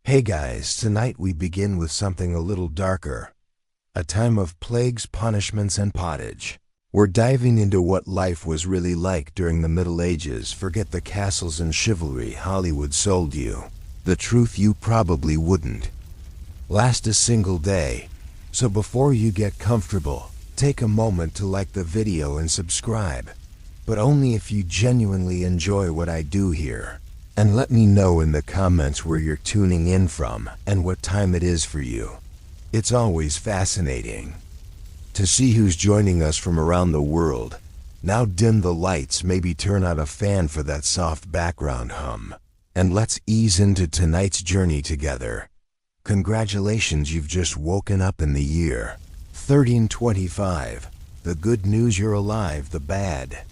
Hey guys, tonight we begin with something a little darker. A time of plagues, punishments, and pottage. We're diving into what life was really like during the Middle Ages. Forget the castles and chivalry Hollywood sold you. The truth you probably wouldn't last a single day. So before you get comfortable, take a moment to like the video and subscribe. But only if you genuinely enjoy what I do here. And let me know in the comments where you're tuning in from and what time it is for you. It's always fascinating to see who's joining us from around the world. Now dim the lights, maybe turn out a fan for that soft background hum. And let's ease into tonight's journey together. Congratulations, you've just woken up in the year 1325. The good news, you're alive. The bad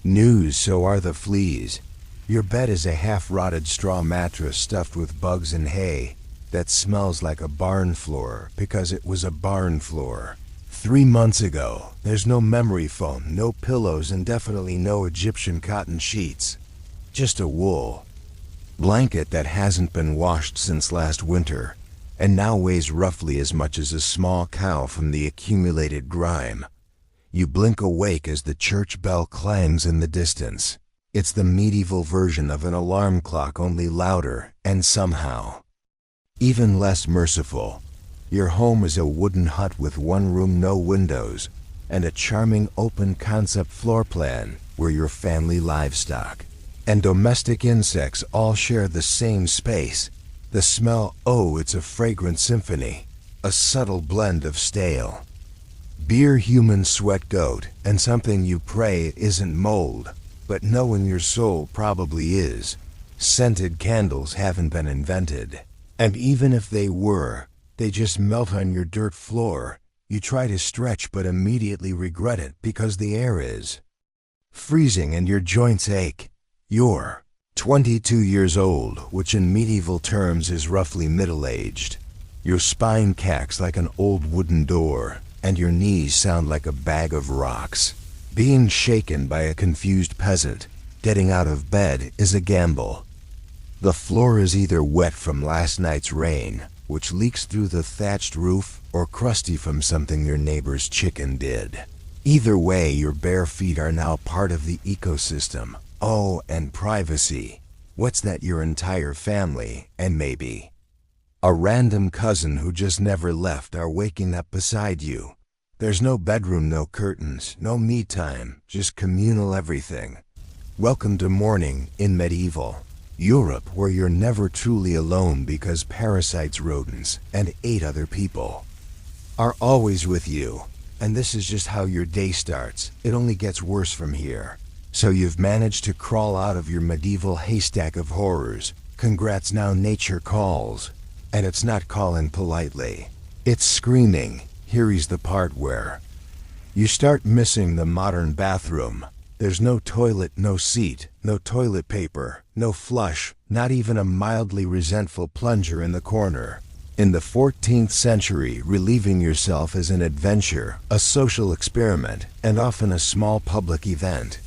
news, so are the fleas. Your bed is a half-rotted straw mattress stuffed with bugs and hay that smells like a barn floor because it was a barn floor 3 months ago. There's no memory foam, no pillows, and definitely no Egyptian cotton sheets. Just a wool blanket that hasn't been washed since last winter and now weighs roughly as much as a small cow from the accumulated grime. You blink awake as the church bell clangs in the distance. It's the medieval version of an alarm clock, only louder and somehow even less merciful. Your home is a wooden hut with one room, no windows, and a charming open-concept floor plan where your family livestock and domestic insects all share the same space. The smell, oh, it's a fragrant symphony, a subtle blend of stale beer, human sweat, goat, and something you pray isn't mold. But knowing your soul probably is. Scented candles haven't been invented. And even if they were, they just melt on your dirt floor. You try to stretch but immediately regret it because the air is freezing and your joints ache. You're 22 years old, which in medieval terms is roughly middle-aged. Your spine cacks like an old wooden door, and your knees sound like a bag of rocks. Being shaken by a confused peasant, getting out of bed is a gamble. The floor is either wet from last night's rain, which leaks through the thatched roof, or crusty from something your neighbor's chicken did. Either way, your bare feet are now part of the ecosystem. Oh, and privacy. What's that? Your entire family, and maybe a random cousin who just never left, are waking up beside you. There's no bedroom, no curtains, no me time, just communal everything. Welcome to morning in medieval Europe, where you're never truly alone because parasites, rodents, and 8 other people are always with you. And this is just how your day starts. It only gets worse from here. So you've managed to crawl out of your medieval haystack of horrors. Congrats, now nature calls. And it's not calling politely. It's screaming. Here's the part where you start missing the modern bathroom. There's no toilet, no seat, no toilet paper, no flush, not even a mildly resentful plunger in the corner. In the 14th century, relieving yourself is an adventure, a social experiment, and often a small public event.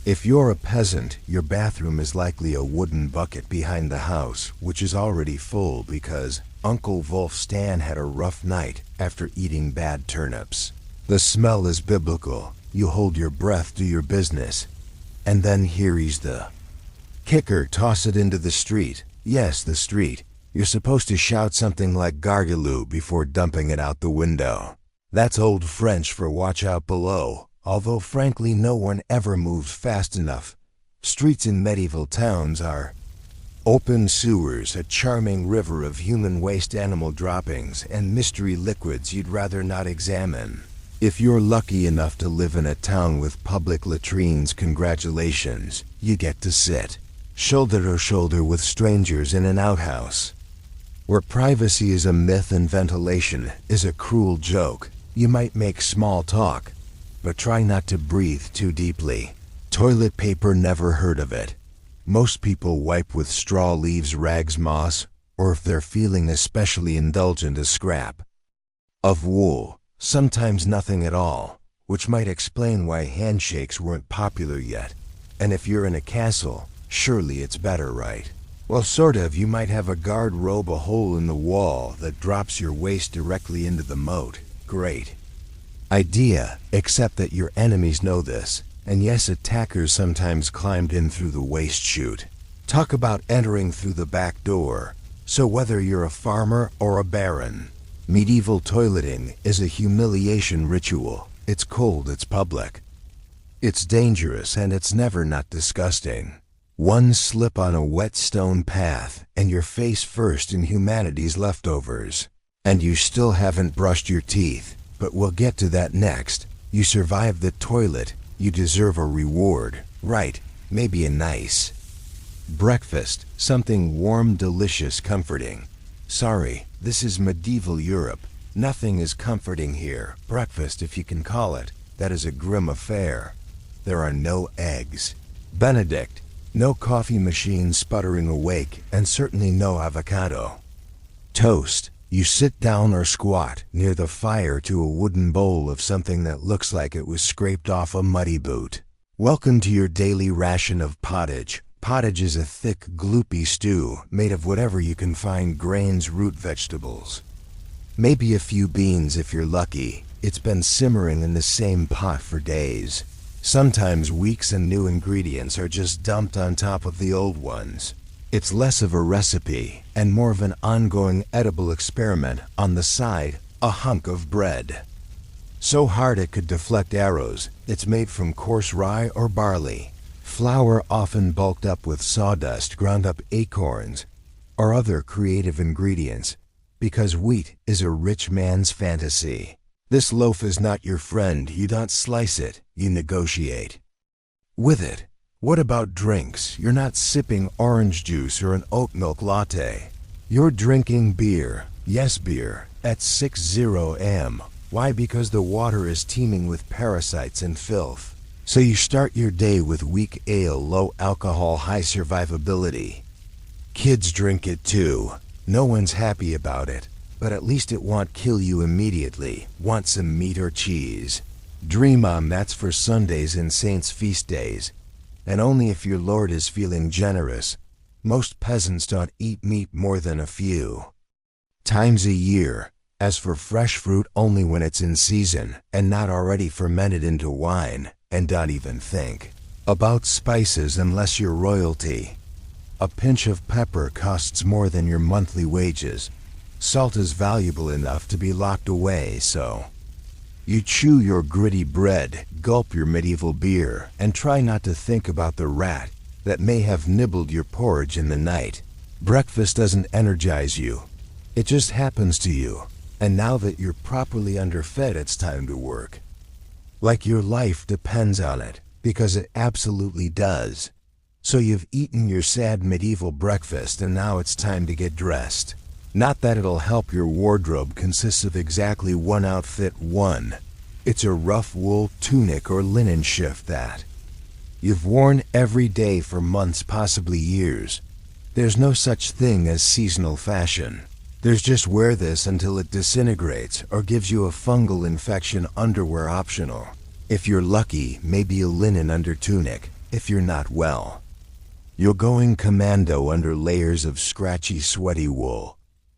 If you're a peasant, your bathroom is likely a wooden bucket behind the house, which is already full because Uncle Wolf Stan had a rough night after eating bad turnips. The smell is biblical. You hold your breath, do your business. And then here's the kicker. Toss it into the street. Yes, the street. You're supposed to shout something like gargaloo before dumping it out the window. That's old French for watch out below. Although frankly no one ever moved fast enough. Streets in medieval towns are open sewers, a charming river of human waste, animal droppings, and mystery liquids you'd rather not examine. If you're lucky enough to live in a town with public latrines, congratulations, you get to sit shoulder to shoulder with strangers in an outhouse. Where privacy is a myth and ventilation is a cruel joke. You might make small talk, but try not to breathe too deeply. Toilet paper, never heard of it. Most people wipe with straw, leaves, rags, moss, or if they're feeling especially indulgent, a scrap of wool, sometimes nothing at all, which might explain why handshakes weren't popular yet. And if you're in a castle, surely it's better, right? Well, sort of. You might have a guard robe a hole in the wall that drops your waist directly into the moat. Great idea, except that your enemies know this. And yes, attackers sometimes climbed in through the waste chute. Talk about entering through the back door. So whether you're a farmer or a baron, medieval toileting is a humiliation ritual. It's cold, it's public, it's dangerous, and it's never not disgusting. One slip on a wet stone path, and you're face first in humanity's leftovers. And you still haven't brushed your teeth, but we'll get to that next. You survived the toilet. You deserve a reward, right? Maybe a nice breakfast, something warm, delicious, comforting. Sorry, this is medieval Europe. Nothing is comforting here. Breakfast, if you can call it, that is a grim affair. There are no eggs Benedict, no coffee machine sputtering awake, and certainly no avocado toast. You sit down or squat near the fire to a wooden bowl of something that looks like it was scraped off a muddy boot. Welcome to your daily ration of pottage. Pottage is a thick, gloopy stew made of whatever you can find: grains, root vegetables. Maybe a few beans if you're lucky. It's been simmering in the same pot for days. Sometimes weeks, and new ingredients are just dumped on top of the old ones. It's less of a recipe and more of an ongoing edible experiment. On the side, a hunk of bread. So hard it could deflect arrows. It's made from coarse rye or barley. Flour often bulked up with sawdust, ground up acorns, or other creative ingredients, because wheat is a rich man's fantasy. This loaf is not your friend. You don't slice it, you negotiate with it. What about drinks? You're not sipping orange juice or an oat milk latte. You're drinking beer. Yes, beer. At 6:0 am. Why? Because the water is teeming with parasites and filth. So you start your day with weak ale, low alcohol, high survivability. Kids drink it too. No one's happy about it, but at least it won't kill you immediately. Want some meat or cheese? Dream on. That's for Sundays and saints' feast days. And only if your lord is feeling generous. Most peasants don't eat meat more than a few times a year. As for fresh fruit, only when it's in season and not already fermented into wine. And don't even think about spices unless you're royalty. A pinch of pepper costs more than your monthly wages. Salt is valuable enough to be locked away, so you chew your gritty bread, gulp your medieval beer, and try not to think about the rat that may have nibbled your porridge in the night. Breakfast doesn't energize you. It just happens to you. And now that you're properly underfed, it's time to work. Like your life depends on it, because it absolutely does. So you've eaten your sad medieval breakfast, and now it's time to get dressed. Not that it'll help. Your wardrobe consists of exactly one outfit. It's a rough wool tunic or linen shift that you've worn every day for months, possibly years. There's no such thing as seasonal fashion. There's just wear this until it disintegrates or gives you a fungal infection. Underwear optional. If you're lucky, maybe a linen under tunic. If you're not, well, you're going commando under layers of scratchy, sweaty wool,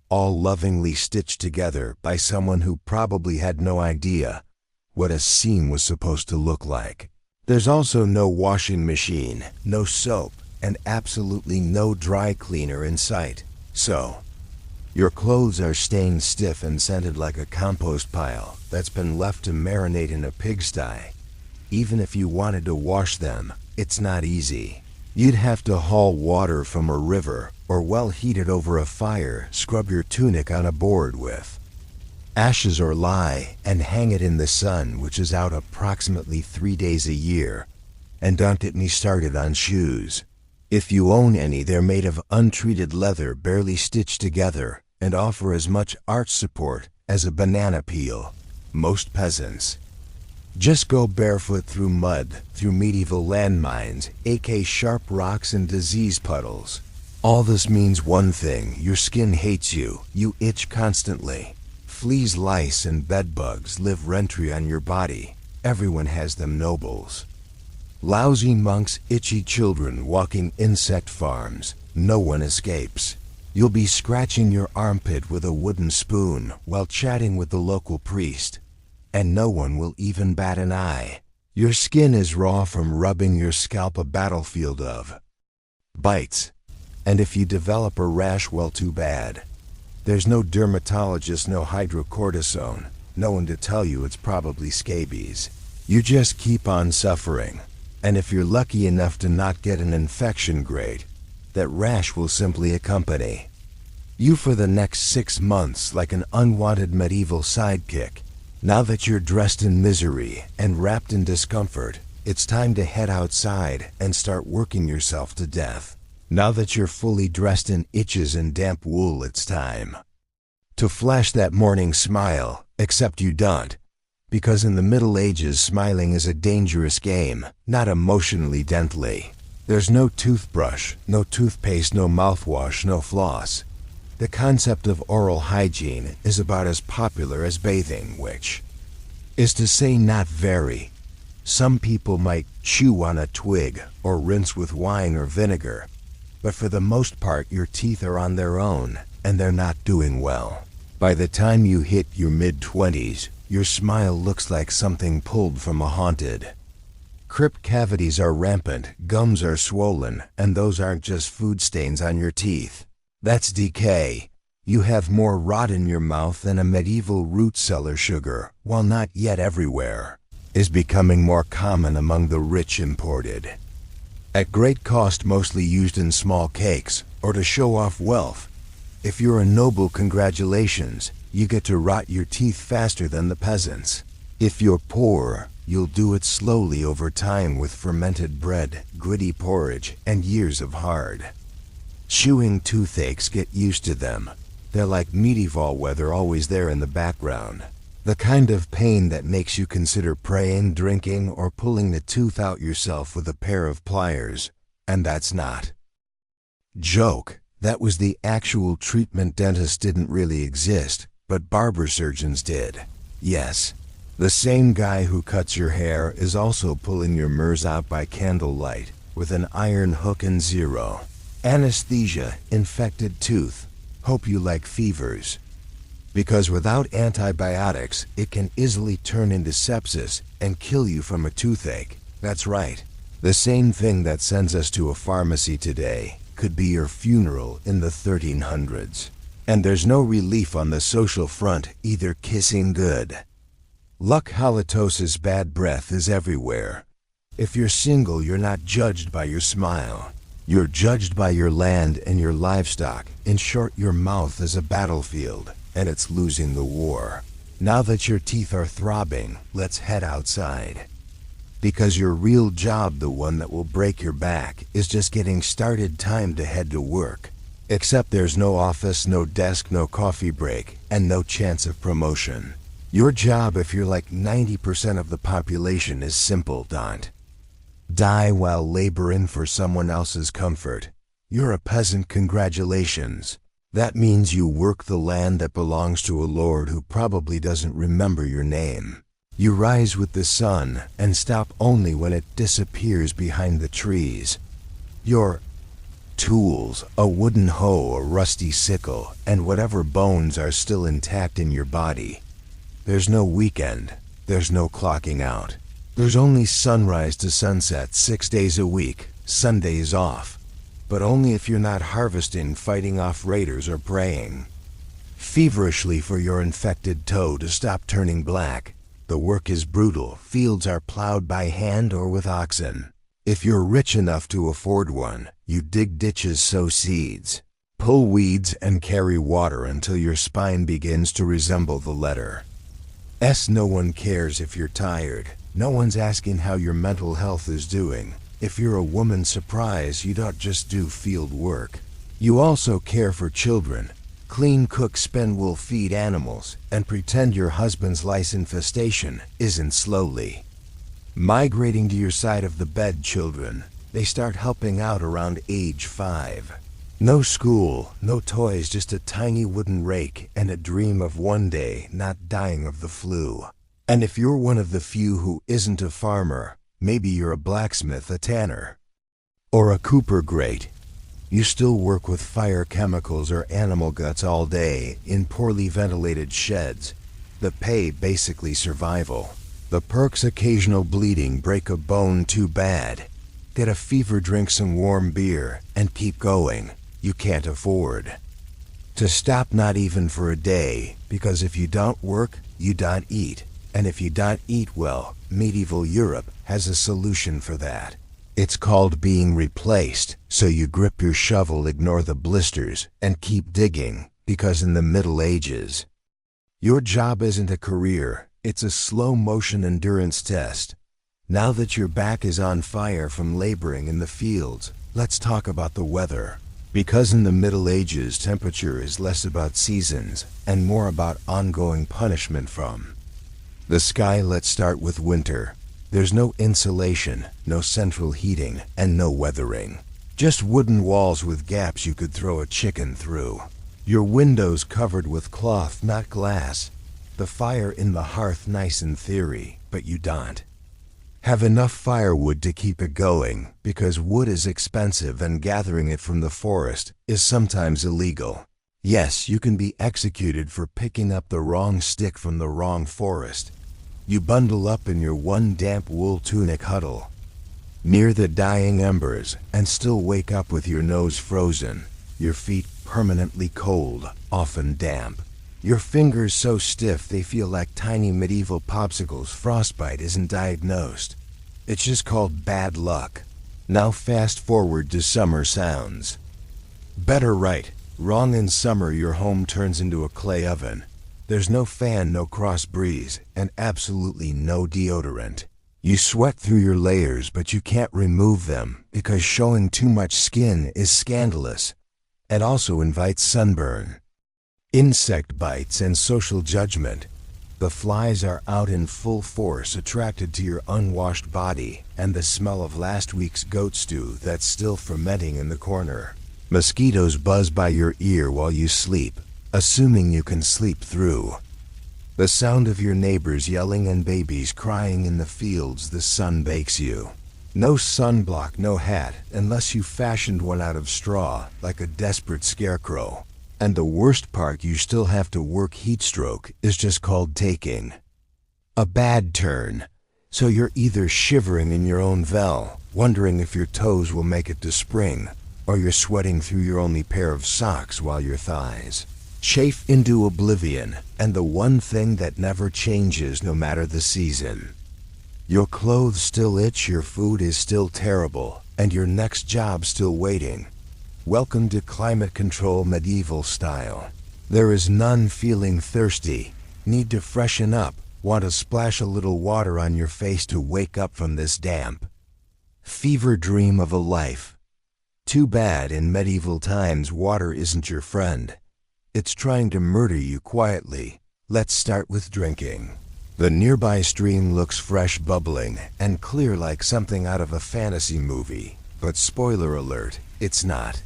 all lovingly stitched together by someone who probably had no idea what a seam was supposed to look like. There's also no washing machine, no soap, and absolutely no dry cleaner in sight. So your clothes are stained stiff and scented like a compost pile that's been left to marinate in a pigsty. Even if you wanted to wash them, it's not easy. You'd have to haul water from a river or well, heat it over a fire, scrub your tunic on a board with ashes or lye, and hang it in the sun, which is out approximately 3 days a year. And don't get me started on shoes. If you own any, they're made of untreated leather, barely stitched together, and offer as much arch support as a banana peel. Most peasants just go barefoot through mud, through medieval landmines, aka sharp rocks and disease puddles. All this means one thing: your skin hates you. You itch constantly. Fleas, lice, and bedbugs live rent-free on your body. Everyone has them. Nobles, lousy monks, itchy children walking insect farms. no one escapes. You'll be scratching your armpit with a wooden spoon while chatting with the local priest, and no one will even bat an eye. Your skin is raw from rubbing your scalp a battlefield of bites. And if you develop a rash, well, too bad. There's no dermatologist, no hydrocortisone, no one to tell you it's probably scabies. You just keep on suffering. And if you're lucky enough to not get an infection, great. That rash will simply accompany you for the next 6 months like an unwanted medieval sidekick. Now that you're dressed in misery and wrapped in discomfort, it's time to head outside and start working yourself to death. Now that you're fully dressed in itches and damp wool, it's time to flash that morning smile, except you don't. Because in the Middle Ages, smiling is a dangerous game, not emotionally deadly. There's no toothbrush, no toothpaste, no mouthwash, no floss. The concept of oral hygiene is about as popular as bathing, which is to say not very. Some people might chew on a twig or rinse with wine or vinegar, but for the most part your teeth are on their own and they're not doing well. By the time you hit your mid-20s, your smile looks like something pulled from a haunted crypt. Cavities are rampant, gums are swollen, and those aren't just food stains on your teeth. That's decay. You have more rot in your mouth than a medieval root cellar. Sugar, while not yet everywhere, is becoming more common among the rich, imported at great cost, mostly used in small cakes or to show off wealth. If you're a noble, congratulations, you get to rot your teeth faster than the peasants. If you're poor, you'll do it slowly over time with fermented bread, gritty porridge, and years of hard chewing. Toothaches, get used to them. They're like medieval weather, always there in the background. The kind of pain that makes you consider praying, drinking, or pulling the tooth out yourself with a pair of pliers. And that's not joke. That was the actual treatment. Dentists didn't really exist, but barber surgeons did. Yes, the same guy who cuts your hair is also pulling your mers out by candlelight with an iron hook and zero anesthesia. Infected tooth. Hope you like fevers. Because without antibiotics, it can easily turn into sepsis and kill you from a toothache. That's right. The same thing that sends us to a pharmacy today could be your funeral in the 1300s. And there's no relief on the social front either. Kissing good luck. Halitosis, bad breath is everywhere. If you're single, you're not judged by your smile. You're judged by your land and your livestock. In short, your mouth is a battlefield, and it's losing the war. Now that your teeth are throbbing, let's head outside. Because your real job, the one that will break your back, is just getting started. Time to head to work. Except there's no office, no desk, no coffee break, and no chance of promotion. Your job, if you're like 90% of the population, is simple. Don't die while laboring for someone else's comfort. You're a peasant, congratulations. That means you work the land that belongs to a lord who probably doesn't remember your name. You rise with the sun and stop only when it disappears behind the trees. Your tools, a wooden hoe, a rusty sickle, and whatever bones are still intact in your body. There's no weekend. There's no clocking out. There's only sunrise to sunset 6 days a week, Sundays off. But only if you're not harvesting, fighting off raiders, or praying feverishly for your infected toe to stop turning black. The work is brutal. Fields are plowed by hand or with oxen. If you're rich enough to afford one, you dig ditches, sow seeds, pull weeds, and carry water until your spine begins to resemble the letter S. No one cares if you're tired. No one's asking how your mental health is doing. If you're a woman, surprise, you don't just do field work. You also care for children. Clean, cook, spin wool, feed animals, and pretend your husband's lice infestation isn't slowly migrating to your side of the bed. Children, they start helping out around age 5. No school, no toys, just a tiny wooden rake and a dream of one day not dying of the flu. And if you're one of the few who isn't a farmer, maybe you're a blacksmith, a tanner, or a cooper. Great. You still work with fire chemicals or animal guts all day in poorly ventilated sheds. The pay basically survival. The perks occasional bleeding, break a bone too bad. Get a fever, drink some warm beer, and keep going. You can't afford to stop, not even for a day, because if you don't work, you don't eat. And if you don't eat well, medieval Europe has a solution for that. It's called being replaced, so you grip your shovel, ignore the blisters, and keep digging, because in the Middle Ages, your job isn't a career, it's a slow-motion endurance test. Now that your back is on fire from laboring in the fields, let's talk about the weather. Because in the Middle Ages, temperature is less about seasons and more about ongoing punishment from the sky. Let's start with winter. There's no insulation, no central heating, and no weathering. Just wooden walls with gaps you could throw a chicken through. Your windows covered with cloth, not glass. The fire in the hearth, nice in theory, but you don't have enough firewood to keep it going, because wood is expensive and gathering it from the forest is sometimes illegal. Yes, you can be executed for picking up the wrong stick from the wrong forest. You bundle up in your one damp wool tunic, huddle near the dying embers, and still wake up with your nose frozen, your feet permanently cold, often damp. Your fingers so stiff they feel like tiny medieval popsicles. Frostbite isn't diagnosed. It's just called bad luck. Now fast forward to summer sounds. Better right, wrong. In summer your home turns into a clay oven. There's no fan, no cross breeze, and absolutely no deodorant. You sweat through your layers, but you can't remove them because showing too much skin is scandalous and also invites sunburn, insect bites, and social judgment. The flies are out in full force, attracted to your unwashed body and the smell of last week's goat stew that's still fermenting in the corner. Mosquitoes buzz by your ear while you sleep, assuming you can sleep through. The sound of your neighbors yelling and babies crying in the fields. The sun bakes you. No sunblock, no hat, unless you fashioned one out of straw like a desperate scarecrow. And the worst part, you still have to work. Heat stroke is just called taking a bad turn. So you're either shivering in your own vel, wondering if your toes will make it to spring, or you're sweating through your only pair of socks while your thighs chafe into oblivion. And the one thing that never changes no matter the season, your clothes still itch, your food is still terrible, and your next job still waiting. Welcome to climate control medieval style. There is none. Feeling thirsty, need to freshen up, want to splash a little water on your face to wake up from this damp fever dream of a life. Too bad in medieval times water isn't your friend. It's trying to murder you quietly. Let's start with drinking. The nearby stream looks fresh, bubbling, and clear like something out of a fantasy movie. But spoiler alert, it's not.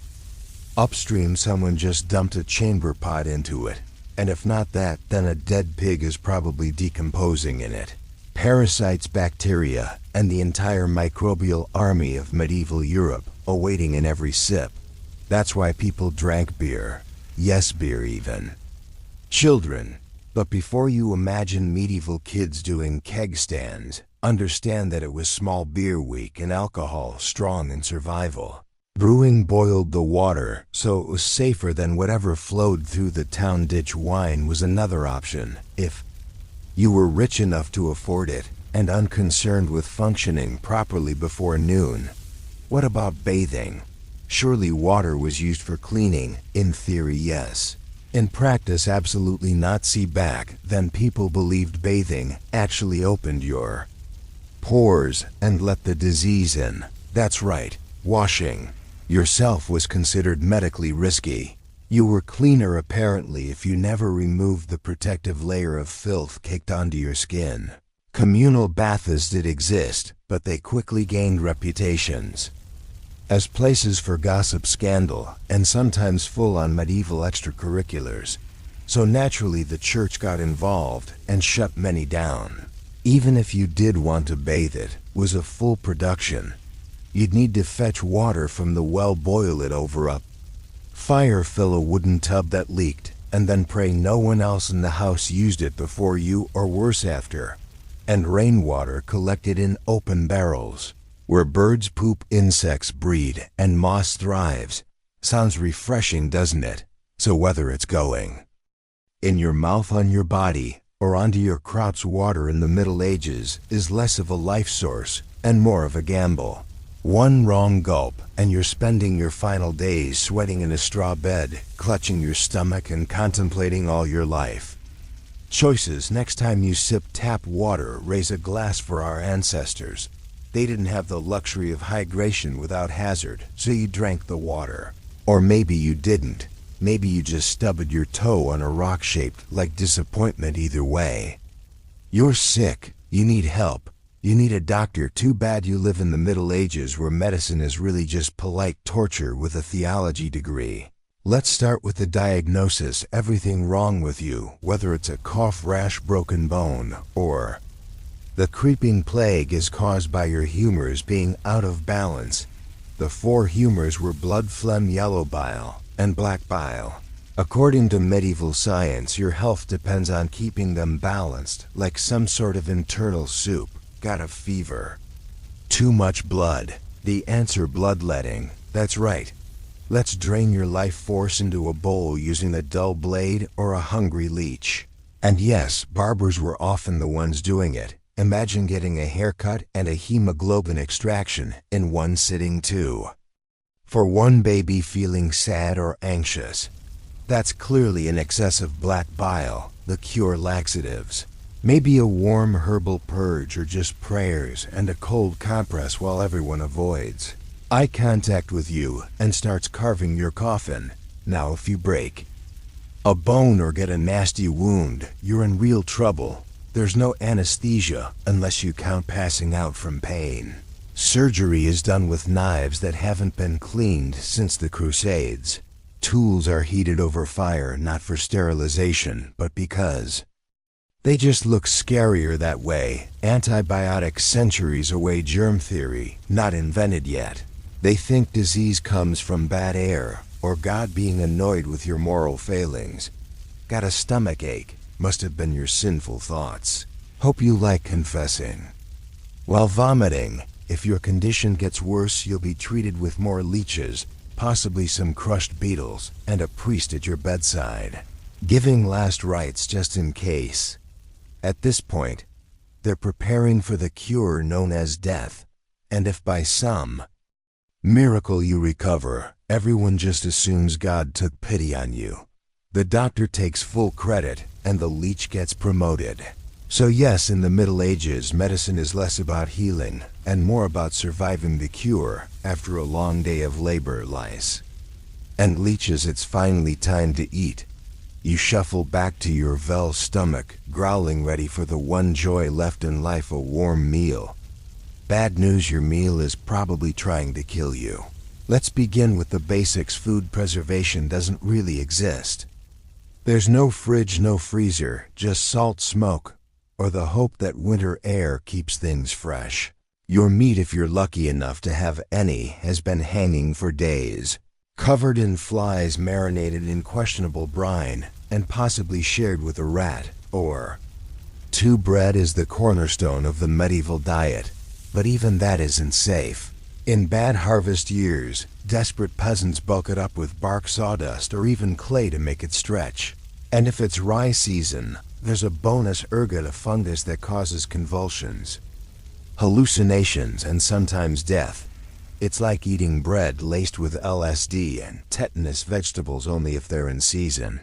Upstream someone just dumped a chamber pot into it. And if not that, then a dead pig is probably decomposing in it. Parasites, bacteria, and the entire microbial army of medieval Europe awaiting in every sip. That's why people drank beer. Yes, beer even. Children. But before you imagine medieval kids doing keg stands, understand that it was small beer week and alcohol strong in survival. Brewing boiled the water, so it was safer than whatever flowed through the town ditch. Wine was another option, if you were rich enough to afford it, and unconcerned with functioning properly before noon. What about bathing? Surely water was used for cleaning. In theory, yes. In practice, absolutely not. See back then, people believed bathing actually opened your pores and let the disease in. That's right, washing yourself was considered medically risky. You were cleaner apparently if you never removed the protective layer of filth caked onto your skin. Communal baths did exist, but they quickly gained reputations as places for gossip, scandal, and sometimes full-on medieval extracurriculars. So naturally the church got involved and shut many down. Even if you did want to bathe, it was a full production. You'd need to fetch water from the well, boil it over a fire, fill a wooden tub that leaked, and then pray no one else in the house used it before you or worse after. And rainwater collected in open barrels, where birds poop, insects breed, and moss thrives. Sounds refreshing, doesn't it? So whether it's going in your mouth, on your body, or onto your crops, water in the Middle Ages is less of a life source and more of a gamble. One wrong gulp, and you're spending your final days sweating in a straw bed, clutching your stomach and contemplating all your life. Choices: next time you sip tap water, raise a glass for our ancestors. They didn't have the luxury of hydration without hazard, so you drank the water. Or maybe you didn't. Maybe you just stubbed your toe on a rock shaped like disappointment. Either way, you're sick. You need help. You need a doctor. Too bad you live in the Middle Ages, where medicine is really just polite torture with a theology degree. Let's start with the diagnosis. Everything wrong with you, whether it's a cough, rash, broken bone, or the creeping plague, is caused by your humors being out of balance. The four humors were blood, phlegm, yellow bile, and black bile. According to medieval science, your health depends on keeping them balanced, like some sort of internal soup. Got a fever? Too much blood? The answer: bloodletting. That's right. Let's drain your life force into a bowl using a dull blade or a hungry leech. And yes, barbers were often the ones doing it. Imagine getting a haircut and a hemoglobin extraction in one sitting too. For one baby feeling sad or anxious, that's clearly an excess of black bile. The cure: laxatives. Maybe a warm herbal purge, or just prayers and a cold compress while everyone avoids eye contact with you and starts carving your coffin. Now if you break a bone or get a nasty wound, you're in real trouble. There's no anesthesia unless you count passing out from pain. Surgery is done with knives that haven't been cleaned since the Crusades. Tools are heated over fire, not for sterilization, but because they just look scarier that way. Antibiotics, centuries away. Germ theory, not invented yet. They think disease comes from bad air, or God being annoyed with your moral failings. Got a stomach ache? Must have been your sinful thoughts. Hope you like confessing while vomiting. If your condition gets worse, you'll be treated with more leeches, possibly some crushed beetles, and a priest at your bedside, giving last rites just in case. At this point, they're preparing for the cure known as death. And if by some miracle you recover, everyone just assumes God took pity on you. The doctor takes full credit, and the leech gets promoted. So yes, in the Middle Ages, medicine is less about healing and more about surviving the cure after a long day of labor, lice, and leeches. It's finally time to eat. You shuffle back to your Vel stomach, growling, ready for the one joy left in life: a warm meal. Bad news: your meal is probably trying to kill you. Let's begin with the basics. Food preservation doesn't really exist. There's no fridge, no freezer, just salt, smoke, or the hope that winter air keeps things fresh. Your meat, if you're lucky enough to have any, has been hanging for days, covered in flies, marinated in questionable brine, and possibly shared with a rat or two. Bread is the cornerstone of the medieval diet, but even that isn't safe. In bad harvest years, desperate peasants bulk it up with bark, sawdust, or even clay to make it stretch. And if it's rye season, there's a bonus: ergot, a fungus that causes convulsions, hallucinations, and sometimes death. It's like eating bread laced with LSD and tetanus. Vegetables only if they're in season.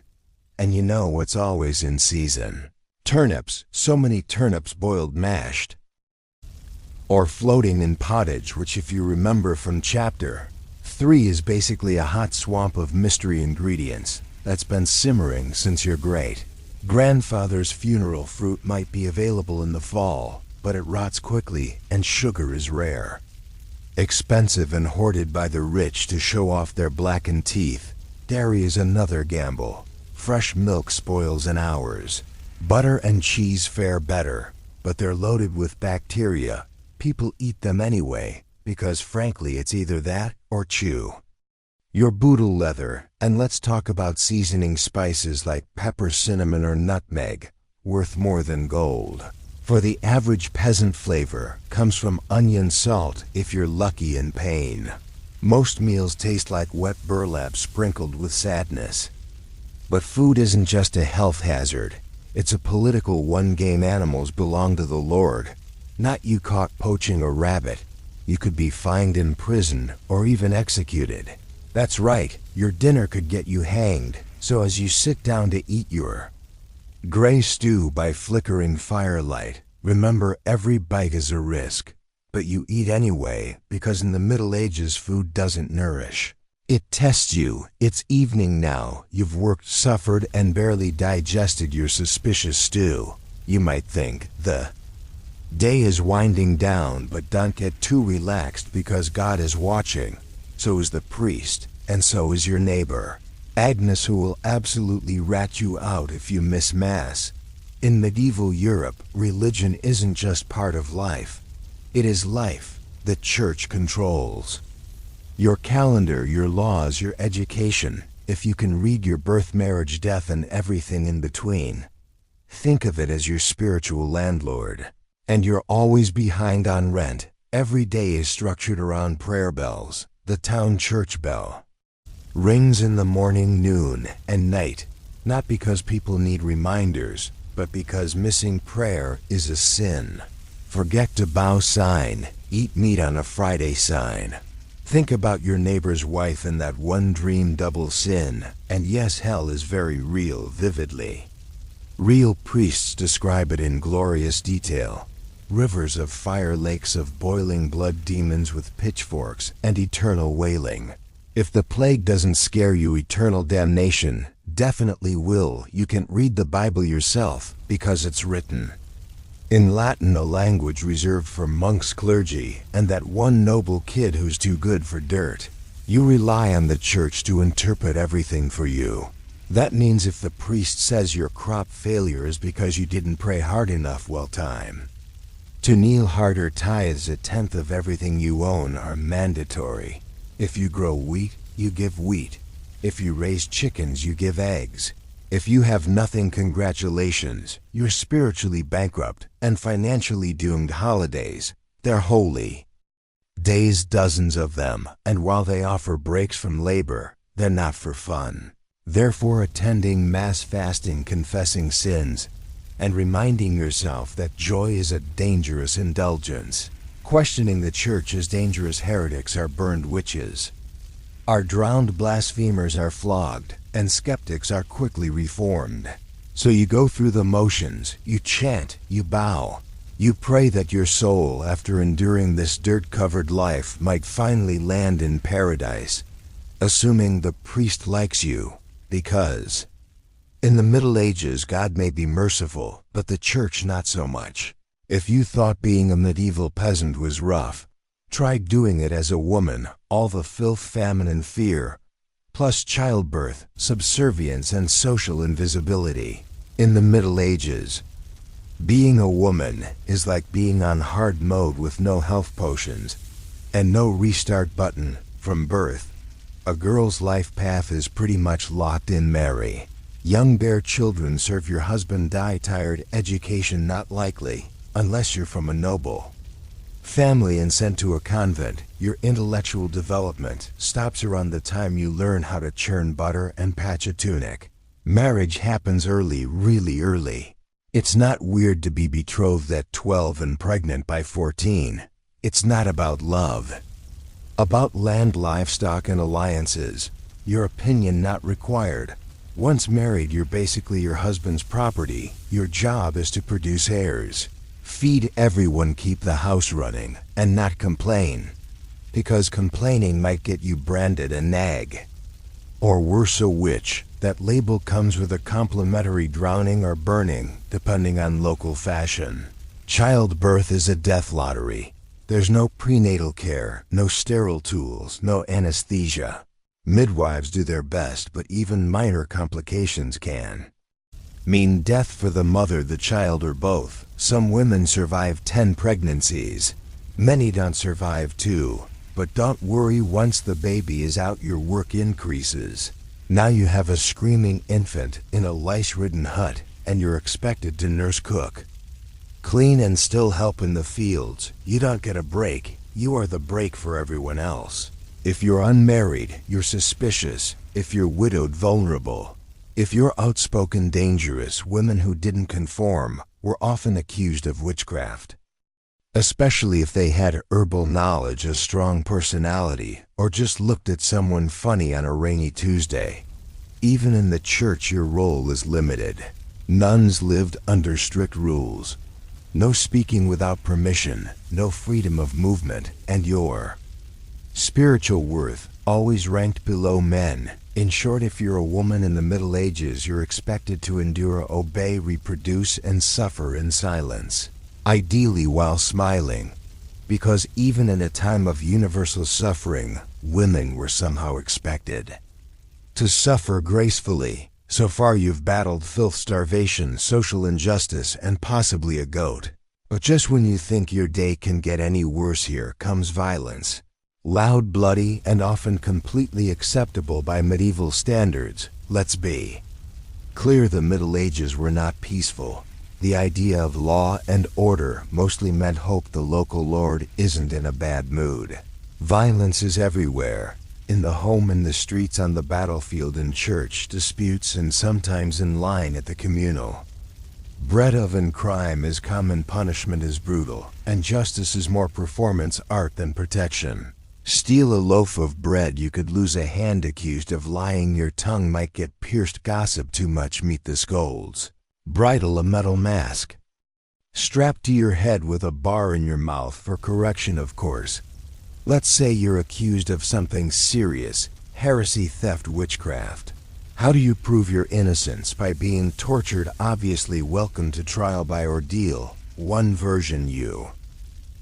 And you know what's always in season? Turnips. So many turnips boiled, mashed, or floating in pottage, which, if you remember from chapter 3, is basically a hot swamp of mystery ingredients that's been simmering since your great-grandfather's funeral. Fruit might be available in the fall, but it rots quickly, and sugar is rare, expensive, and hoarded by the rich to show off their blackened teeth. Dairy is another gamble. Fresh milk spoils in hours. Butter and cheese fare better, but they're loaded with bacteria. People eat them anyway. because frankly it's either that or chew your boodle leather. And let's talk about seasoning spices like pepper, cinnamon, or nutmeg, worth more than gold. For the average peasant flavor comes from onion salt if you're lucky in pain. Most meals taste like wet burlap sprinkled with sadness. But food isn't just a health hazard. It's a political one. Game animals belong to the Lord. Not you caught poaching a rabbit. You could be fined, in prison, or even executed. That's right, your dinner could get you hanged. So as you sit down to eat your gray stew by flickering firelight, remember every bite is a risk. But you eat anyway, because in the Middle Ages food doesn't nourish. It tests you. It's evening now. You've worked, suffered, and barely digested your suspicious stew. You might think the day is winding down, but don't get too relaxed because God is watching. So is the priest, and so is your neighbor, Agnes, who will absolutely rat you out if you miss Mass. In medieval Europe, religion isn't just part of life. It is life. The church controls your calendar, your laws, your education, if you can read, your birth, marriage, death, and everything in between. Think of it as your spiritual landlord. And you're always behind on rent. Every day is structured around prayer bells. The town church bell rings in the morning, noon, and night, not because people need reminders, but because missing prayer is a sin. Forget to bow sign, eat meat on a Friday sign. Think about your neighbor's wife and that one dream double sin. And yes, hell is very real, vividly. Real priests describe it in glorious detail. Rivers of fire, lakes of boiling blood, demons with pitchforks, and eternal wailing. If the plague doesn't scare you, eternal damnation definitely will. You can read the Bible yourself, because it's written in Latin, a language reserved for monks, clergy, and that one noble kid who's too good for dirt. You rely on the church to interpret everything for you. That means if the priest says your crop failure is because you didn't pray hard enough, well, time to kneel harder. Tithes, 1/10 of everything you own, are mandatory. If you grow wheat, you give wheat. If you raise chickens, you give eggs. If you have nothing, congratulations, you're spiritually bankrupt and financially doomed. Holidays, they're holy days, dozens of them, and while they offer breaks from labor, they're not for fun. Therefore, attending Mass, fasting, confessing sins, and reminding yourself that joy is a dangerous indulgence. Questioning the church as dangerous. Heretics are burned, witches are drowned, blasphemers are flogged, and skeptics are quickly reformed. So you go through the motions, you chant, you bow, you pray that your soul, after enduring this dirt-covered life, might finally land in paradise, assuming the priest likes you, because in the Middle Ages God may be merciful, but the church not so much. If you thought being a medieval peasant was rough, try doing it as a woman. All the filth, famine, and fear, plus childbirth, subservience, and social invisibility. In the Middle Ages, being a woman is like being on hard mode with no health potions and no restart button. From birth, a girl's life path is pretty much locked in. Marry young, bear children, serve your husband, die tired. Education not likely, unless you're from a noble family and sent to a convent. Your intellectual development stops around the time you learn how to churn butter and patch a tunic. Marriage happens early, really early. It's not weird to be betrothed at 12 and pregnant by 14. It's not about love. About land, livestock, and alliances. Your opinion not required. Once married, you're basically your husband's property. Your job is to produce heirs. Feed everyone, keep the house running, and not complain. Because complaining might get you branded a nag. Or worse, a witch. That label comes with a complimentary drowning or burning, depending on local fashion. Childbirth is a death lottery. There's no prenatal care, no sterile tools, no anesthesia. Midwives do their best, but even minor complications can mean death for the mother, the child, or both. Some women survive 10 pregnancies. Many don't survive too, but don't worry, once the baby is out your work increases. Now you have a screaming infant in a lice-ridden hut and you're expected to nurse, cook, clean and still help in the fields. You don't get a break, you are the break for everyone else. If you're unmarried, you're suspicious. If you're widowed, vulnerable. If you're outspoken, dangerous. Women who didn't conform were often accused of witchcraft, especially if they had herbal knowledge, a strong personality, or just looked at someone funny on a rainy Tuesday. Even in the church, your role is limited. Nuns lived under strict rules. No speaking without permission, no freedom of movement, and your spiritual worth always ranked below men. In short, if you're a woman in the Middle Ages, you're expected to endure, obey, reproduce, and suffer in silence, ideally while smiling, because even in a time of universal suffering, women were somehow expected to suffer gracefully. So far you've battled filth, starvation, social injustice, and possibly a goat. But just when you think your day can get any worse, here comes violence. Loud, bloody, and often completely acceptable by medieval standards. Let's be clear, the Middle Ages were not peaceful. The idea of law and order mostly meant hope the local lord isn't in a bad mood. Violence is everywhere. In the home, in the streets, on the battlefield, in church, disputes, and sometimes in line at the communal bread oven. Crime is common, punishment is brutal, and justice is more performance art than protection. Steal a loaf of bread, you could lose a hand. Accused of lying, your tongue might get pierced. Gossip too much, meet the scolds. Bridle, a metal mask strapped to your head with a bar in your mouth for correction, of course. Let's say you're accused of something serious: heresy, theft, witchcraft. How do you prove your innocence? By being tortured, obviously. Welcome to trial by ordeal. One version: you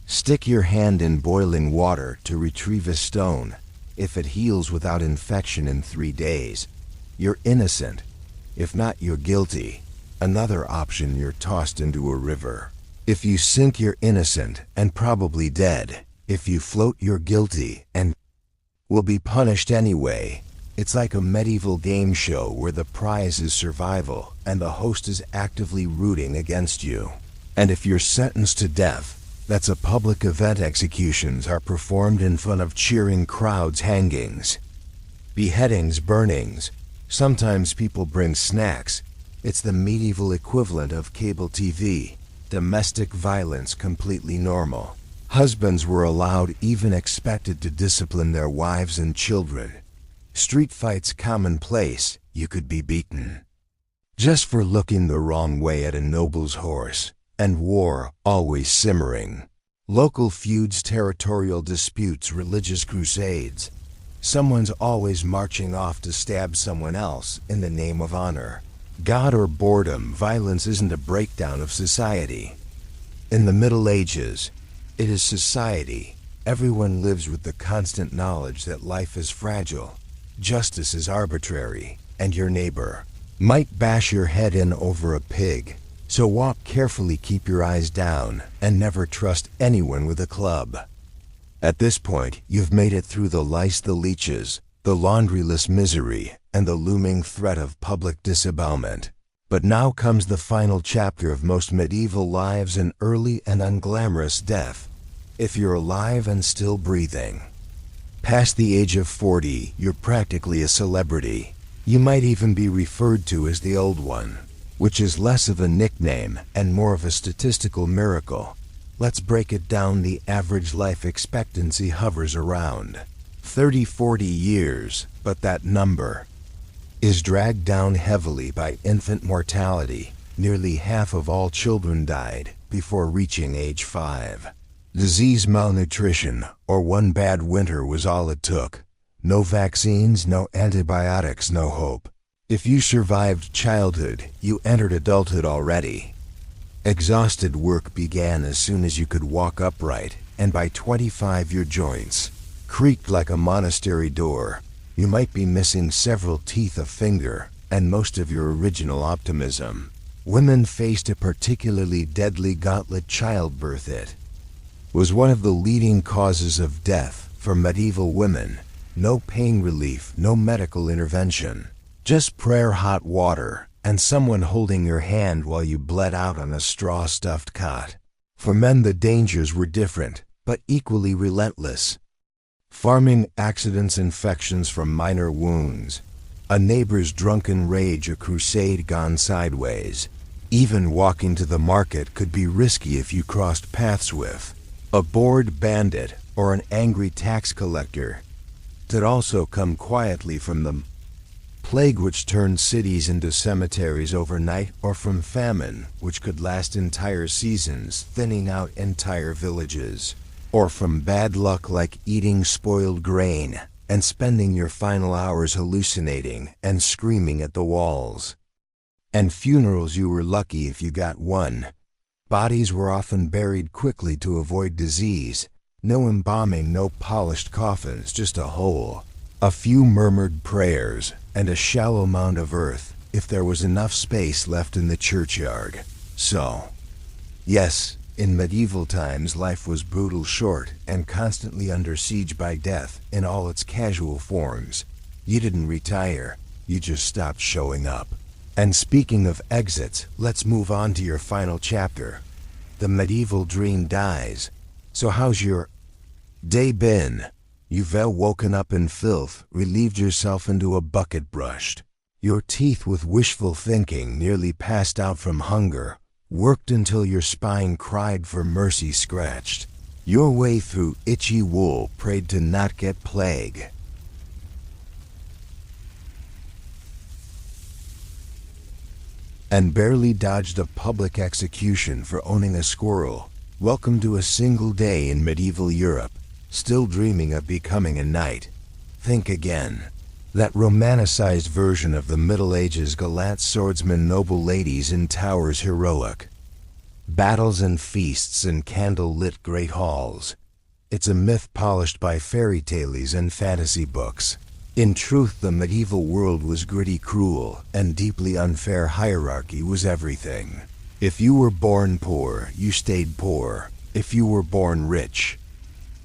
stick your hand in boiling water to retrieve a stone. If it heals without infection in 3 days, you're innocent. If not, you're guilty. Another option: you're tossed into a river. If you sink, you're innocent and probably dead. If you float, you're guilty and will be punished anyway. It's like a medieval game show where the prize is survival and the host is actively rooting against you. And if you're sentenced to death, that's a public event. Executions are performed in front of cheering crowds. Hangings, beheadings, burnings. Sometimes people bring snacks. It's the medieval equivalent of cable TV. Domestic violence completely normal. Husbands were allowed, even expected, to discipline their wives and children. Street fights commonplace. You could be beaten just for looking the wrong way at a noble's horse. And war always simmering. Local feuds, territorial disputes, religious crusades. Someone's always marching off to stab someone else in the name of honor, God, or boredom. Violence isn't a breakdown of society. In the Middle Ages, it is society. Everyone lives with the constant knowledge that life is fragile, justice is arbitrary, and your neighbor might bash your head in over a pig. So walk carefully, keep your eyes down, and never trust anyone with a club. At this point, you've made it through the lice, the leeches, the laundryless misery, and the looming threat of public disavowalment. But now comes the final chapter of most medieval lives: an early and unglamorous death. If you're alive and still breathing past the age of 40, you're practically a celebrity. You might even be referred to as the Old One, which is less of a nickname and more of a statistical miracle. Let's break it down. The average life expectancy hovers around 30-40 years, but that number is dragged down heavily by infant mortality. Nearly half of all children died before reaching age 5. Disease, malnutrition, or one bad winter was all it took. No vaccines, no antibiotics, no hope. If you survived childhood, you entered adulthood already exhausted. Work began as soon as you could walk upright, and by 25 your joints creaked like a monastery door. You might be missing several teeth, a finger, and most of your original optimism. Women faced a particularly deadly gauntlet: childbirth. It was one of the leading causes of death for medieval women. No pain relief, no medical intervention, just prayer, hot water, and someone holding your hand while you bled out on a straw-stuffed cot. For men, the dangers were different, but equally relentless. Farming accidents, infections from minor wounds, a neighbor's drunken rage, a crusade gone sideways. Even walking to the market could be risky if you crossed paths with a bored bandit or an angry tax collector. That also come quietly from the plague which turned cities into cemeteries overnight, or from famine which could last entire seasons, thinning out entire villages, or from bad luck like eating spoiled grain and spending your final hours hallucinating and screaming at the walls. And funerals, you were lucky if you got one. Bodies were often buried quickly to avoid disease. No embalming, no polished coffins, just a hole, a few murmured prayers, and a shallow mound of earth, if there was enough space left in the churchyard. So, yes, in medieval times life was brutal, short, and constantly under siege by death in all its casual forms. You didn't retire, you just stopped showing up. And speaking of exits, let's move on to your final chapter. The medieval dream dies. So how's your day been? You've woken up in filth, relieved yourself into a bucket, brushed your teeth with wishful thinking, nearly passed out from hunger, worked until your spine cried for mercy, scratched your way through itchy wool, prayed to not get plague, and barely dodged a public execution for owning a squirrel. Welcome to a single day in medieval Europe, still dreaming of becoming a knight. Think again. That romanticized version of the Middle Ages, gallant swordsmen, noble ladies in towers heroic, battles and feasts in candle-lit great halls. It's a myth polished by fairy tales and fantasy books. In truth, the medieval world was gritty, cruel, and deeply unfair. Hierarchy was everything. If you were born poor, you stayed poor. If you were born rich,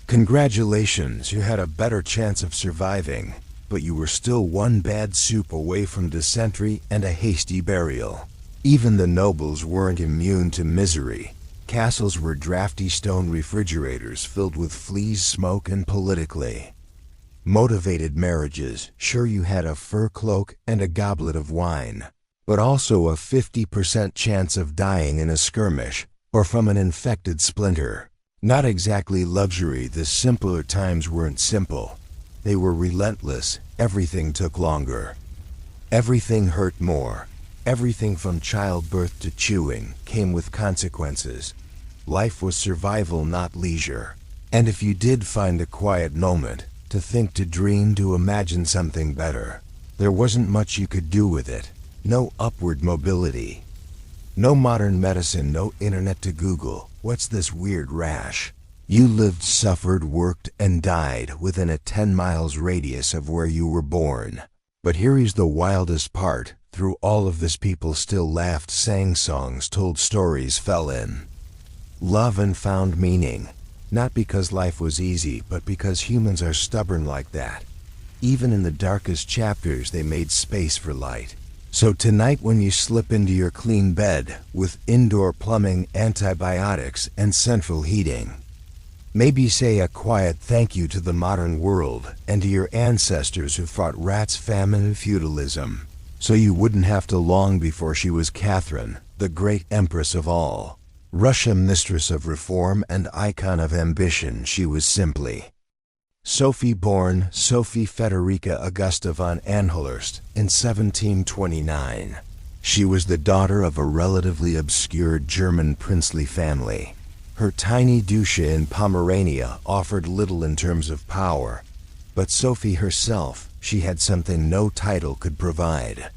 congratulations, you had a better chance of surviving, but you were still one bad soup away from dysentery and a hasty burial. Even the nobles weren't immune to misery. Castles were drafty stone refrigerators filled with fleas, smoke, and politically motivated marriages. Sure, you had a fur cloak and a goblet of wine, but also a 50% chance of dying in a skirmish or from an infected splinter. Not exactly luxury. The simpler times weren't simple. They were relentless. Everything took longer. Everything hurt more. Everything from childbirth to chewing came with consequences. Life was survival, not leisure. And if you did find a quiet moment, to think, to dream, to imagine something better, there wasn't much you could do with it. No upward mobility. No modern medicine, no internet to Google, what's this weird rash? You lived, suffered, worked, and died within a 10 miles radius of where you were born. But here is the wildest part. Through all of this, people still laughed, sang songs, told stories, fell in love, and found meaning. Not because life was easy, but because humans are stubborn like that. Even in the darkest chapters, they made space for light. So tonight, when you slip into your clean bed with indoor plumbing, antibiotics, and central heating, maybe say a quiet thank you to the modern world and to your ancestors who fought rats, famine, and feudalism, so you wouldn't have to long before she was Catherine, the great empress of all. Russia, mistress of reform and icon of ambition, she was simply Sophie, born Sophie Federica Augusta von Anhälst in 1729. She was the daughter of a relatively obscure German princely family. Her tiny duchy in Pomerania offered little in terms of power, but Sophie herself, she had something no title could provide.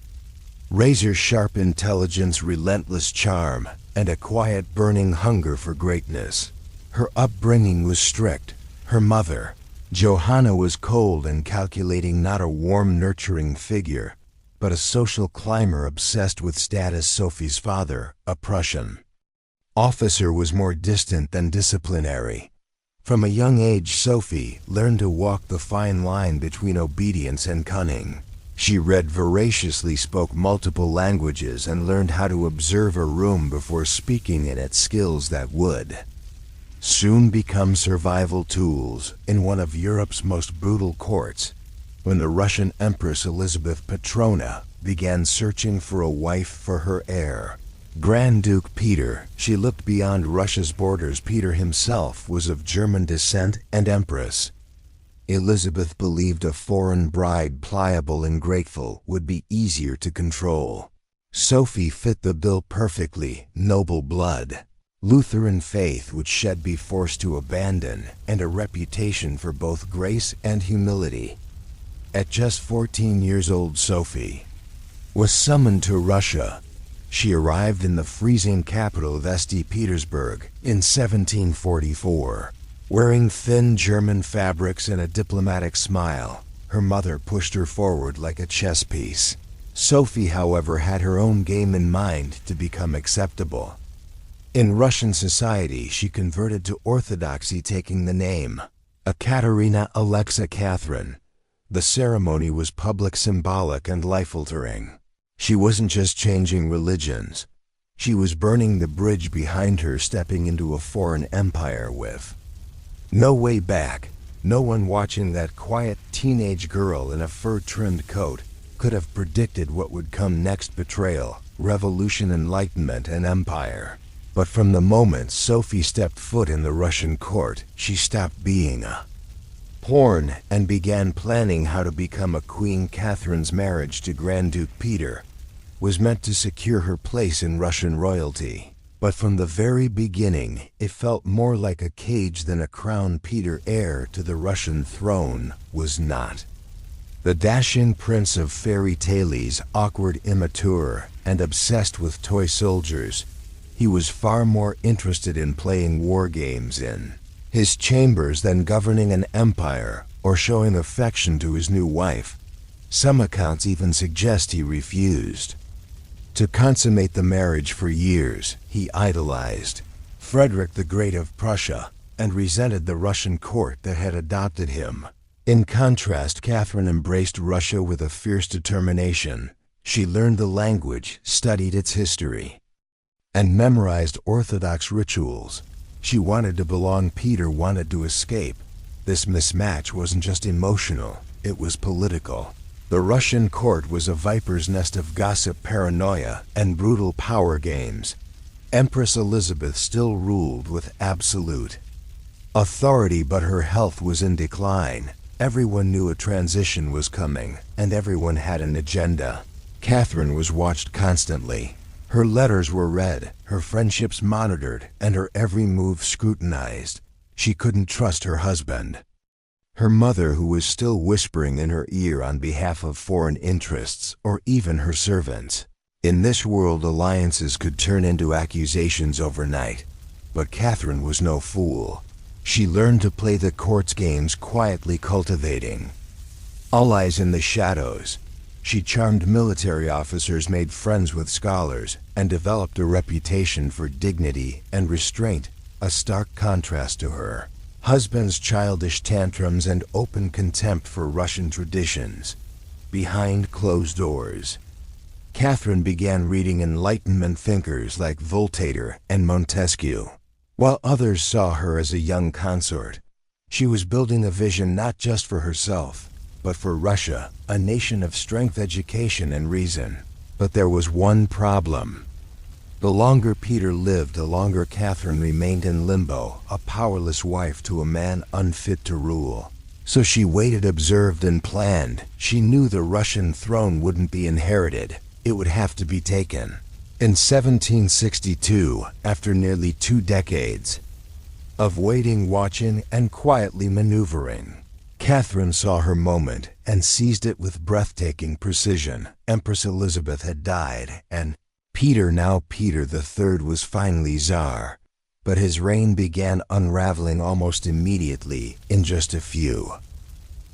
Razor-sharp intelligence, relentless charm, and a quiet burning hunger for greatness. Her upbringing was strict. Her mother, Johanna, was cold and calculating, not a warm, nurturing figure, but a social climber obsessed with status. Sophie's father, a Prussian officer, was more distant than disciplinary. From a young age, Sophie learned to walk the fine line between obedience and cunning. She read voraciously, spoke multiple languages, and learned how to observe a room before speaking in it, skills that would soon become survival tools in one of Europe's most brutal courts. When the Russian Empress Elizabeth Petrona began searching for a wife for her heir, Grand Duke Peter, she looked beyond Russia's borders. Peter himself was of German descent and Empress Elizabeth believed a foreign bride, pliable and grateful, would be easier to control. Sophie fit the bill perfectly. Noble blood, Lutheran faith which she'd be forced to abandon, and a reputation for both grace and humility. At just 14 years old, Sophie was summoned to Russia. She arrived in the freezing capital of St. Petersburg in 1744. Wearing thin German fabrics and a diplomatic smile, her mother pushed her forward like a chess piece. Sophie, however, had her own game in mind to become acceptable. In Russian society, she converted to Orthodoxy, taking the name Ekaterina Alexa Catherine. The ceremony was public, symbolic, and life-altering. She wasn't just changing religions. She was burning the bridge behind her, stepping into a foreign empire with no way back. No one watching that quiet teenage girl in a fur-trimmed coat could have predicted what would come next: betrayal, revolution, enlightenment, and empire. But from the moment Sophie stepped foot in the Russian court, she stopped being a pawn and began planning how to become a queen. Catherine's marriage to Grand Duke Peter was meant to secure her place in Russian royalty. But from the very beginning, it felt more like a cage than a crown. Peter, heir to the Russian throne, was not the dashing prince of fairy tales, awkward, immature, and obsessed with toy soldiers. He was far more interested in playing war games in his chambers than governing an empire or showing affection to his new wife. Some accounts even suggest he refused to consummate the marriage. For years, he idolized Frederick the Great of Prussia and resented the Russian court that had adopted him. In contrast, Catherine embraced Russia with a fierce determination. She learned the language, studied its history, and memorized Orthodox rituals. She wanted to belong. Peter wanted to escape. This mismatch wasn't just emotional, it was political. The Russian court was a viper's nest of gossip, paranoia, and brutal power games. Empress Elizabeth still ruled with absolute authority, but her health was in decline. Everyone knew a transition was coming, and everyone had an agenda. Catherine was watched constantly. Her letters were read, her friendships monitored, and her every move scrutinized. She couldn't trust her husband. Her mother, who was still whispering in her ear on behalf of foreign interests, or even her servants. In this world, alliances could turn into accusations overnight. But Catherine was no fool. She learned to play the court's games quietly, cultivating allies in the shadows. She charmed military officers, made friends with scholars, and developed a reputation for dignity and restraint, a stark contrast to her husband's childish tantrums and open contempt for Russian traditions. Behind closed doors, Catherine began reading Enlightenment thinkers like Voltaire and Montesquieu. While others saw her as a young consort, she was building a vision not just for herself, but for Russia, a nation of strength, education, and reason. But there was one problem. The longer Peter lived, the longer Catherine remained in limbo, a powerless wife to a man unfit to rule. So she waited, observed, and planned. She knew the Russian throne wouldn't be inherited. It would have to be taken. In 1762, after nearly 2 decades of waiting, watching, and quietly maneuvering, Catherine saw her moment and seized it with breathtaking precision. Empress Elizabeth had died, and Peter III was finally Tsar. But his reign began unraveling almost immediately. In just a few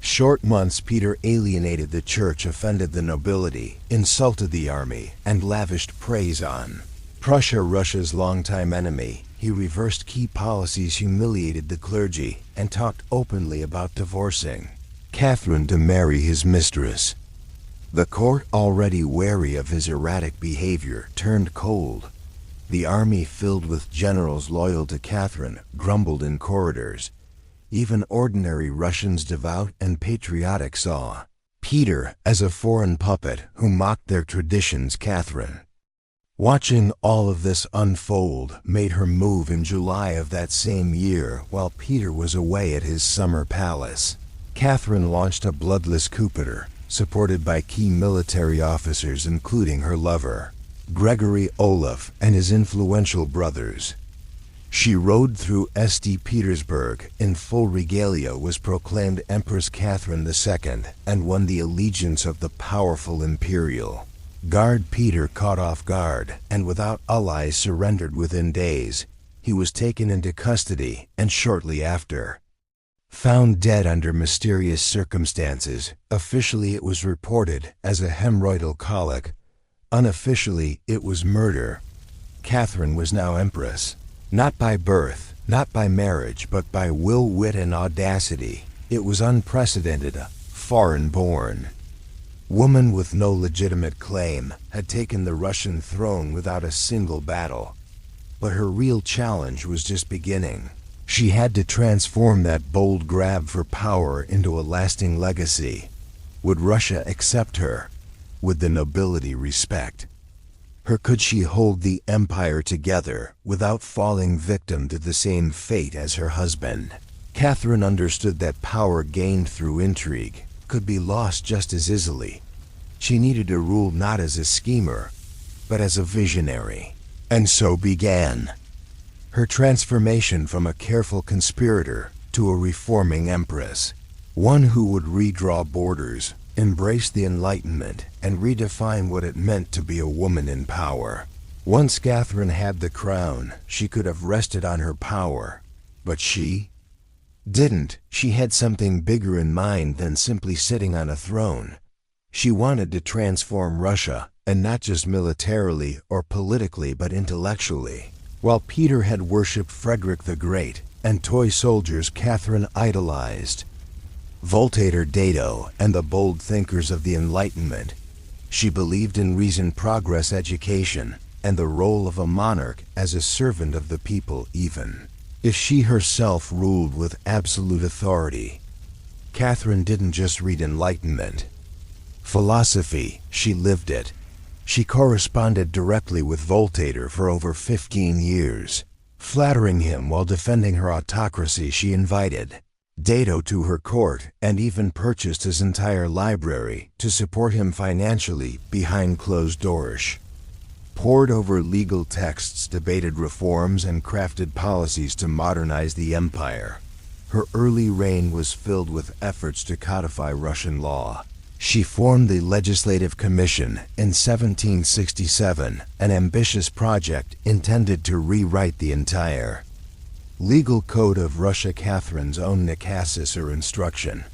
short months, Peter alienated the church, offended the nobility, insulted the army, and lavished praise on Prussia, Russia's longtime enemy, he reversed key policies, humiliated the clergy, and talked openly about divorcing Catherine to marry his mistress. The court, already wary of his erratic behavior, turned cold. The army, filled with generals loyal to Catherine, grumbled in corridors. Even ordinary Russians, devout and patriotic, saw Peter as a foreign puppet who mocked their traditions. Catherine, watching all of this unfold, made her move in July of that same year while Peter was away at his summer palace. Catherine launched a bloodless coup, supported by key military officers including her lover, Gregory Olaf, and his influential brothers. She rode through St. Petersburg in full regalia, was proclaimed Empress Catherine II, and won the allegiance of the powerful imperial guard. Peter, caught off guard and without allies, surrendered within days. He was taken into custody and shortly after found dead under mysterious circumstances. Officially, it was reported as a hemorrhoidal colic. Unofficially, it was murder. Catherine was now empress, not by birth, not by marriage, but by will, wit, and audacity. It was unprecedented. A foreign-born woman with no legitimate claim had taken the Russian throne without a single battle. But her real challenge was just beginning. She had to transform that bold grab for power into a lasting legacy. Would Russia accept her? Would the nobility respect her? Could she hold the empire together without falling victim to the same fate as her husband? Catherine understood that power gained through intrigue could be lost just as easily. She needed to rule not as a schemer, but as a visionary. And so began her transformation from a careful conspirator to a reforming empress, one who would redraw borders, embrace the Enlightenment, and redefine what it meant to be a woman in power. Once Catherine had the crown, she could have rested on her power, but she didn't. She had something bigger in mind than simply sitting on a throne. She wanted to transform Russia, and not just militarily or politically, but intellectually. While Peter had worshipped Frederick the Great and toy soldiers, Catherine idolized Voltaire, Diderot, and the bold thinkers of the Enlightenment. She believed in reason, progress, education, and the role of a monarch as a servant of the people, even if she herself ruled with absolute authority. Catherine didn't just read Enlightenment philosophy, she lived it. She corresponded directly with Voltaire for over 15 years, flattering him while defending her autocracy. She invited Diderot to her court and even purchased his entire library to support him financially behind closed doors. Pored over legal texts, debated reforms, and crafted policies to modernize the empire. Her early reign was filled with efforts to codify Russian law. She formed the Legislative Commission in 1767, an ambitious project intended to rewrite the entire legal code of Russia. Catherine's own Nakasis, or instruction,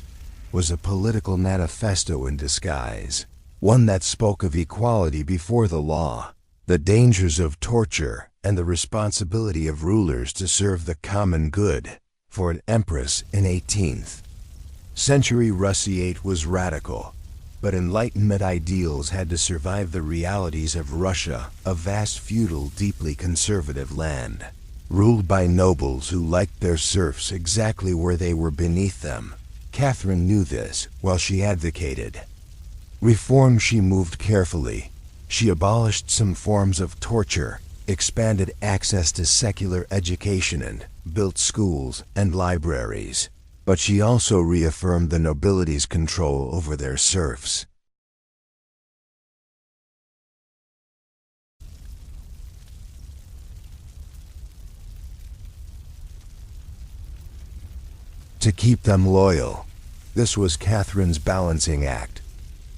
was a political manifesto in disguise, one that spoke of equality before the law, the dangers of torture, and the responsibility of rulers to serve the common good. For an empress in 18th century Russia was radical, but Enlightenment ideals had to survive the realities of Russia, a vast, feudal, deeply conservative land, ruled by nobles who liked their serfs exactly where they were beneath them. Catherine knew this. While she advocated reform, she moved carefully. She abolished some forms of torture, expanded access to secular education, and built schools and libraries. But she also reaffirmed the nobility's control over their serfs. To keep them loyal. This was Catherine's balancing act.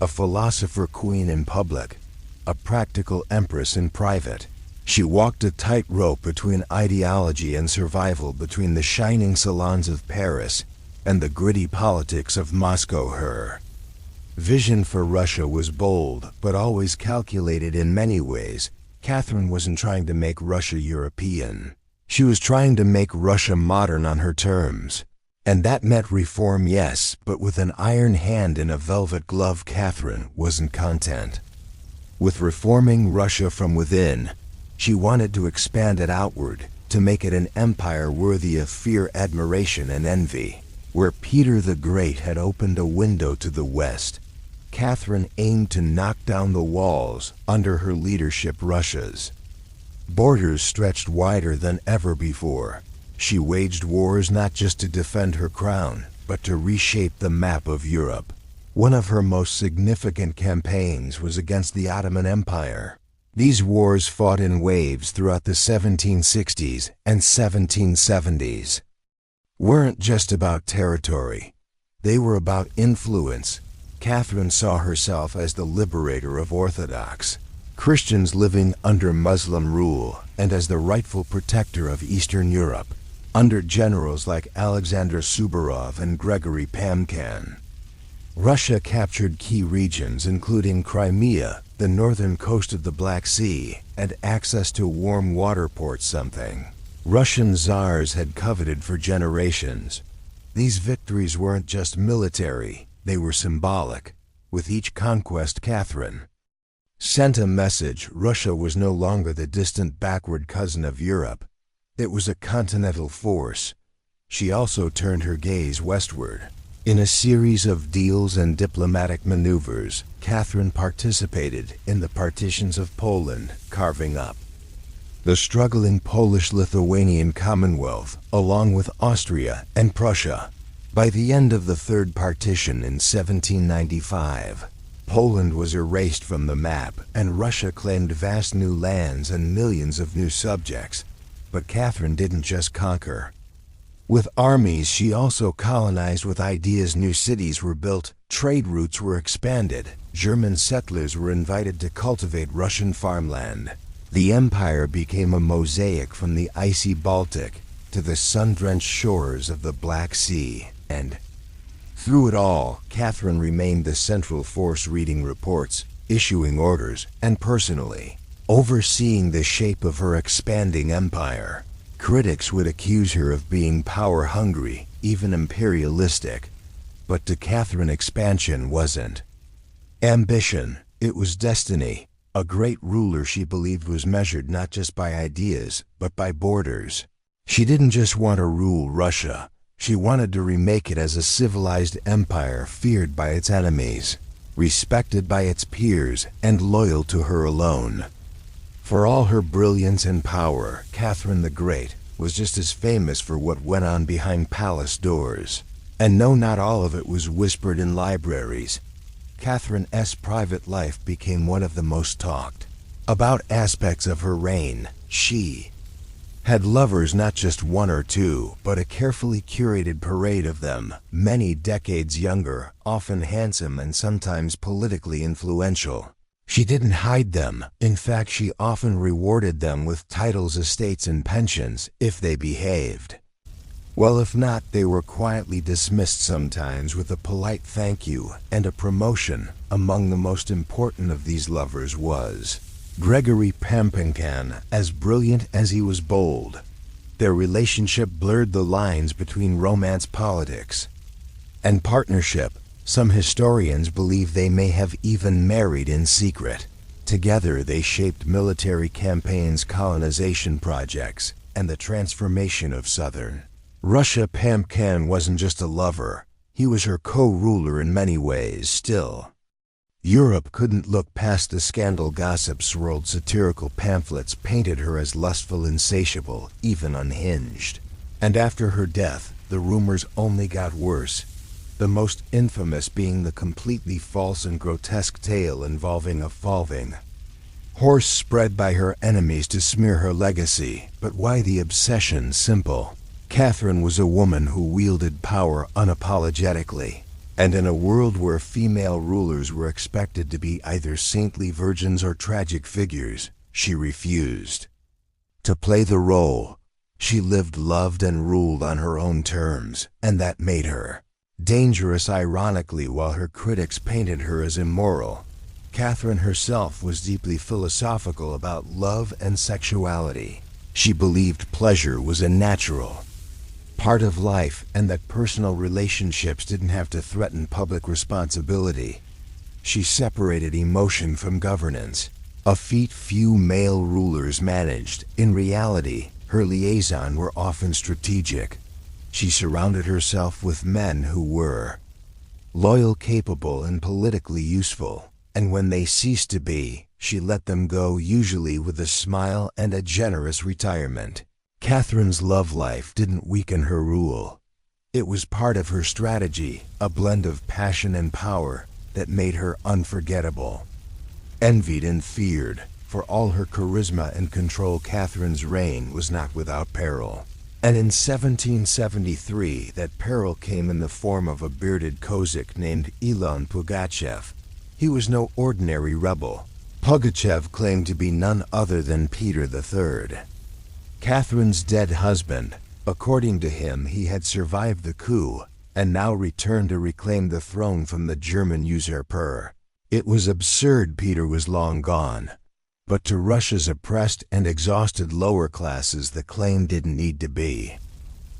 A philosopher queen in public, a practical empress in private. She walked a tightrope between ideology and survival, between the shining salons of Paris and the gritty politics of Moscow. Her vision for Russia was bold, but always calculated in many ways. Catherine wasn't trying to make Russia European. She was trying to make Russia modern on her terms. And that meant reform, yes, but with an iron hand and a velvet glove. Catherine wasn't content with reforming Russia from within. She wanted to expand it outward, to make it an empire worthy of fear, admiration, and envy. Where Peter the Great had opened a window to the west, Catherine aimed to knock down the walls. Under her leadership, Russia's borders stretched wider than ever before. She waged wars not just to defend her crown, but to reshape the map of Europe. One of her most significant campaigns was against the Ottoman Empire. These wars, fought in waves throughout the 1760s and 1770s, weren't just about territory. They were about influence. Catherine saw herself as the liberator of Orthodox Christians living under Muslim rule, and as the rightful protector of Eastern Europe, under generals like Alexander Suvorov and Gregory Pamkin. Russia captured key regions including Crimea, the northern coast of the Black Sea, and access to warm water ports, something Russian czars had coveted for generations. These victories weren't just military, they were symbolic. With each conquest, Catherine sent a message. Russia was no longer the distant backward cousin of Europe. It was a continental force. She also turned her gaze westward. In a series of deals and diplomatic maneuvers, Catherine participated in the partitions of Poland, carving up the struggling Polish-Lithuanian Commonwealth, along with Austria and Prussia. By the end of the Third Partition in 1795, Poland was erased from the map, and Russia claimed vast new lands and millions of new subjects. But Catherine didn't just conquer. With armies, she also colonized with ideas. New cities were built, trade routes were expanded, German settlers were invited to cultivate Russian farmland. The empire became a mosaic from the icy Baltic to the sun-drenched shores of the Black Sea. And through it all, Catherine remained the central force, reading reports, issuing orders, and personally overseeing the shape of her expanding empire. Critics would accuse her of being power-hungry, even imperialistic. But to Catherine, expansion wasn't ambition, it was destiny. A great ruler, she believed, was measured not just by ideas, but by borders. She didn't just want to rule Russia. She wanted to remake it as a civilized empire, feared by its enemies, respected by its peers, and loyal to her alone. For all her brilliance and power, Catherine the Great was just as famous for what went on behind palace doors. And no, not all of it was whispered in libraries. Catherine's private life became one of the most talked about aspects of her reign. She had lovers, not just one or two, but a carefully curated parade of them, many decades younger, often handsome, and sometimes politically influential. She didn't hide them. In fact, she often rewarded them with titles, estates, and pensions if they behaved well. If not, they were quietly dismissed, sometimes with a polite thank you and a promotion. Among the most important of these lovers was Gregory Pamkin. As brilliant as he was bold, their relationship blurred the lines between romance, politics, and partnership. Some historians believe they may have even married in secret. Together they shaped military campaigns, colonization projects, and the transformation of southern Russia. Pamkin wasn't just a lover, he was her co-ruler in many ways. Still, Europe couldn't look past the scandal. Gossip swirled, satirical pamphlets painted her as lustful, insatiable, even unhinged. And after her death, the rumors only got worse. The most infamous being the completely false and grotesque tale involving a falling horse spread by her enemies to smear her legacy. But why the obsession? Simple. Catherine was a woman who wielded power unapologetically. And in a world where female rulers were expected to be either saintly virgins or tragic figures, she refused to play the role. She lived, loved, and ruled on her own terms, and that made her dangerous. Ironically, while her critics painted her as immoral, Catherine herself was deeply philosophical about love and sexuality. She believed pleasure was a natural part of life and that personal relationships didn't have to threaten public responsibility. She separated emotion from governance, a feat few male rulers managed. In reality, her liaison were often strategic. She surrounded herself with men who were loyal, capable, and politically useful, and when they ceased to be, she let them go, usually with a smile and a generous retirement. Catherine's love life didn't weaken her rule. It was part of her strategy, a blend of passion and power that made her unforgettable. Envied and feared, for all her charisma and control, Catherine's reign was not without peril. And in 1773, that peril came in the form of a bearded Cossack named Ilan Pugachev. He was no ordinary rebel. Pugachev claimed to be none other than Peter III, Catherine's dead husband. According to him, he had survived the coup and now returned to reclaim the throne from the German usurper. It was absurd. Peter was long gone. But to Russia's oppressed and exhausted lower classes, the claim didn't need to be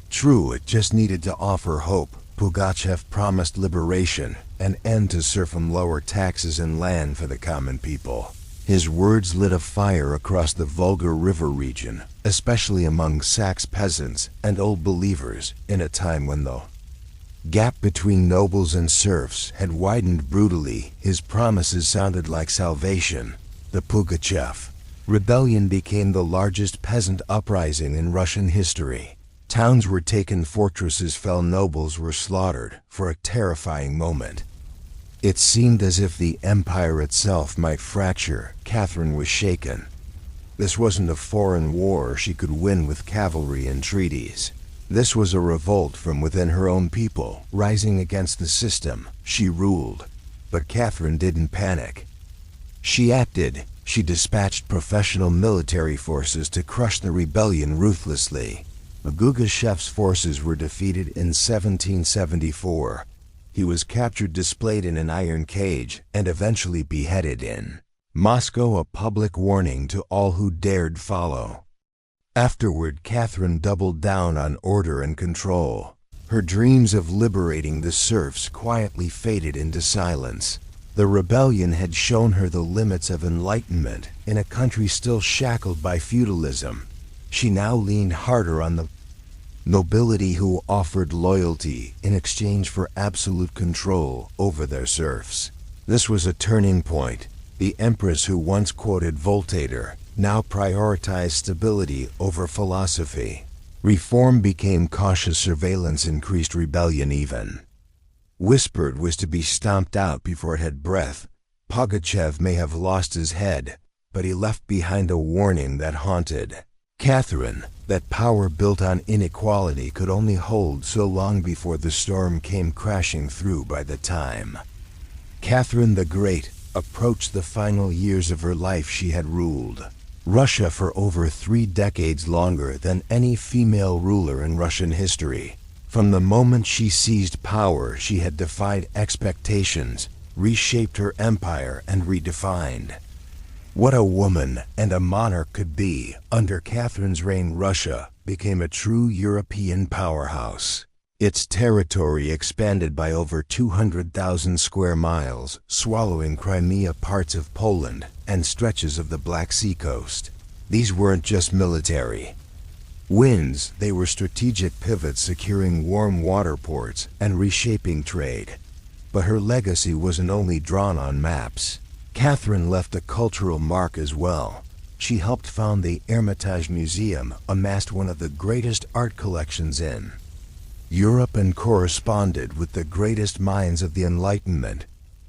true. It just needed to offer hope. Pugachev promised liberation, an end to serfdom, lower taxes, and land for the common people. His words lit a fire across the Volga River region, especially among Saxe peasants and old believers, in a time when the gap between nobles and serfs had widened brutally. His promises sounded like salvation. The Pugachev rebellion became the largest peasant uprising in Russian history. Towns were taken, fortresses fell, nobles were slaughtered. For a terrifying moment, it seemed as if the empire itself might fracture. Catherine was shaken. This wasn't a foreign war she could win with cavalry and treaties. This was a revolt from within her own people, rising against the system she ruled. But Catherine didn't panic. She acted. She dispatched professional military forces to crush the rebellion ruthlessly. Pugachev's forces were defeated in 1774. He was captured, displayed in an iron cage, and eventually beheaded in Moscow, a public warning to all who dared follow. Afterward, Catherine doubled down on order and control. Her dreams of liberating the serfs quietly faded into silence. The rebellion had shown her the limits of enlightenment in a country still shackled by feudalism. She now leaned harder on the nobility, who offered loyalty in exchange for absolute control over their serfs. This was a turning point. The empress, who once quoted Voltaire, now prioritized stability over philosophy. Reform became cautious, surveillance increased, rebellion, even whispered, was to be stomped out before it had breath. Pugachev may have lost his head, but he left behind a warning that haunted Catherine. That power built on inequality could only hold so long before the storm came crashing through. By the time Catherine the Great approached the final years of her life, she had ruled Russia for over 3 decades, longer than any female ruler in Russian history. From the moment she seized power, she had defied expectations, reshaped her empire, and redefined what a woman and a monarch could be. Under Catherine's reign, Russia became a true European powerhouse. Its territory expanded by over 200,000 square miles, swallowing Crimea, parts of Poland, and stretches of the Black Sea coast. These weren't just military wins, they were strategic pivots, securing warm water ports and reshaping trade. But her legacy wasn't only drawn on maps. Catherine left a cultural mark as well. She helped found the Hermitage Museum, amassed one of the greatest art collections in Europe, and corresponded with the greatest minds of the Enlightenment.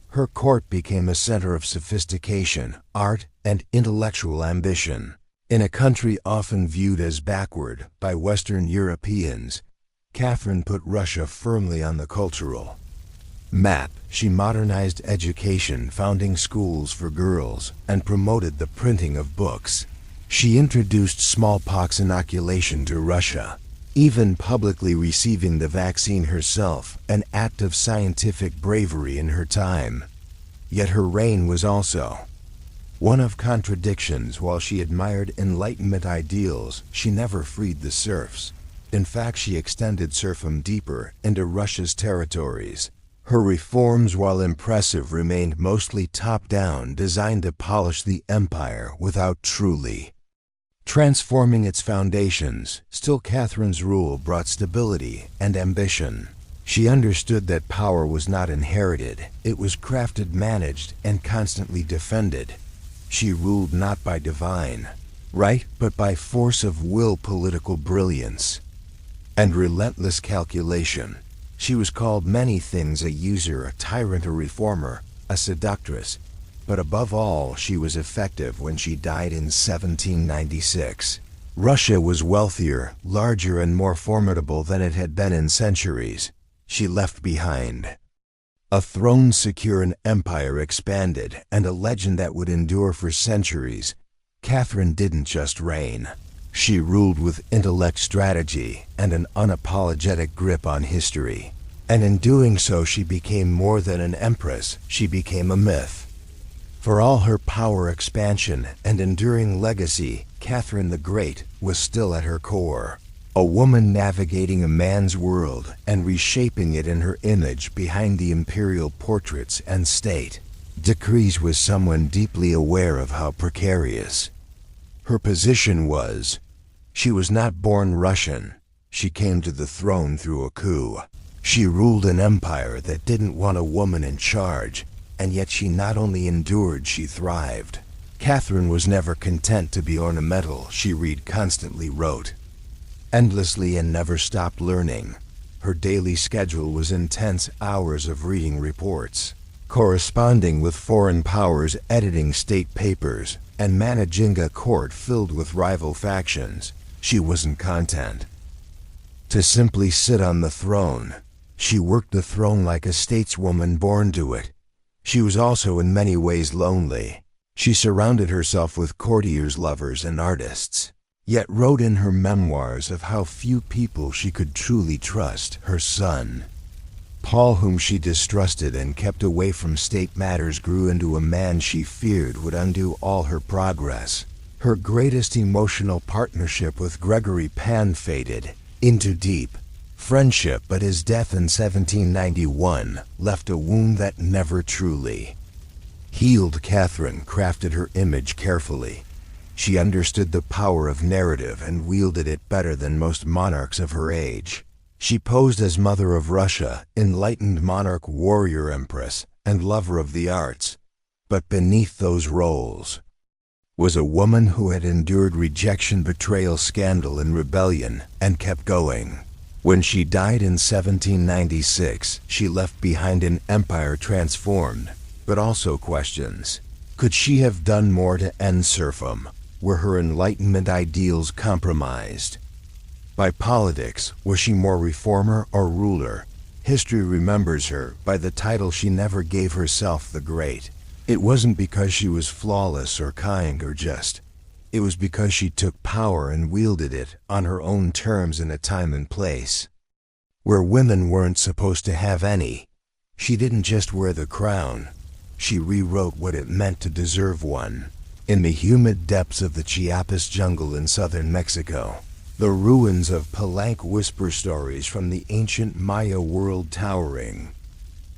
Her court became a center of sophistication, art, and intellectual ambition. In a country often viewed as backward by Western Europeans, Catherine put Russia firmly on the cultural map. She modernized education, founding schools for girls, and promoted the printing of books. She introduced smallpox inoculation to Russia, even publicly receiving the vaccine herself, an act of scientific bravery in her time. Yet her reign was also one of contradictions. While she admired Enlightenment ideals, she never freed the serfs. In fact, she extended serfdom deeper into Russia's territories. Her reforms, while impressive, remained mostly top-down, designed to polish the empire without truly transforming its foundations. Still, Catherine's rule brought stability and ambition. She understood that power was not inherited. It was crafted, managed, and constantly defended. She ruled not by divine right, but by force of will, political brilliance, and relentless calculation. She was called many things: a user, a tyrant, a reformer, a seductress. But above all, she was effective. When she died in 1796, Russia was wealthier, larger, and more formidable than it had been in centuries. She left behind a throne secure, an empire expanded, and a legend that would endure for centuries. Catherine didn't just reign. She ruled with intellect, strategy, and an unapologetic grip on history. And in doing so, she became more than an empress. She became a myth. For all her power, expansion, and enduring legacy, Catherine the Great was still at her core. A woman navigating a man's world and reshaping it in her image. Behind the imperial portraits and state decrees was someone deeply aware of how precarious her position was. She was not born Russian. She came to the throne through a coup. She ruled an empire that didn't want a woman in charge, and yet she not only endured, she thrived. Catherine was never content to be ornamental. She constantly wrote endlessly and never stopped learning. Her daily schedule was intense hours of reading reports, corresponding with foreign powers, editing state papers, and managing a court filled with rival factions. She wasn't content to simply sit on the throne. She worked the throne like a stateswoman born to it. She was also in many ways lonely. She surrounded herself with courtiers, lovers, and artists, yet wrote in her memoirs of how few people she could truly trust. Her son, Paul, whom she distrusted and kept away from state matters, grew into a man she feared would undo all her progress. Her greatest emotional partnership with Gregory Pan faded into deep friendship, but his death in 1791 left a wound that never truly healed. Catherine crafted her image carefully. She understood the power of narrative and wielded it better than most monarchs of her age. She posed as Mother of Russia, enlightened monarch, warrior, empress, and lover of the arts. But beneath those roles was a woman who had endured rejection, betrayal, scandal, and rebellion, and kept going. When she died in 1796, she left behind an empire transformed, but also questions. Could she have done more to end serfdom? Were her Enlightenment ideals compromised by politics? Was she more reformer or ruler? History remembers her by the title she never gave herself, the Great. It wasn't because she was flawless or kind or just. It was because she took power and wielded it on her own terms in a time and place where women weren't supposed to have any. She didn't just wear the crown. She rewrote what it meant to deserve one. In the humid depths of the Chiapas jungle in southern Mexico, the ruins of Palenque whisper stories from the ancient Maya world. Towering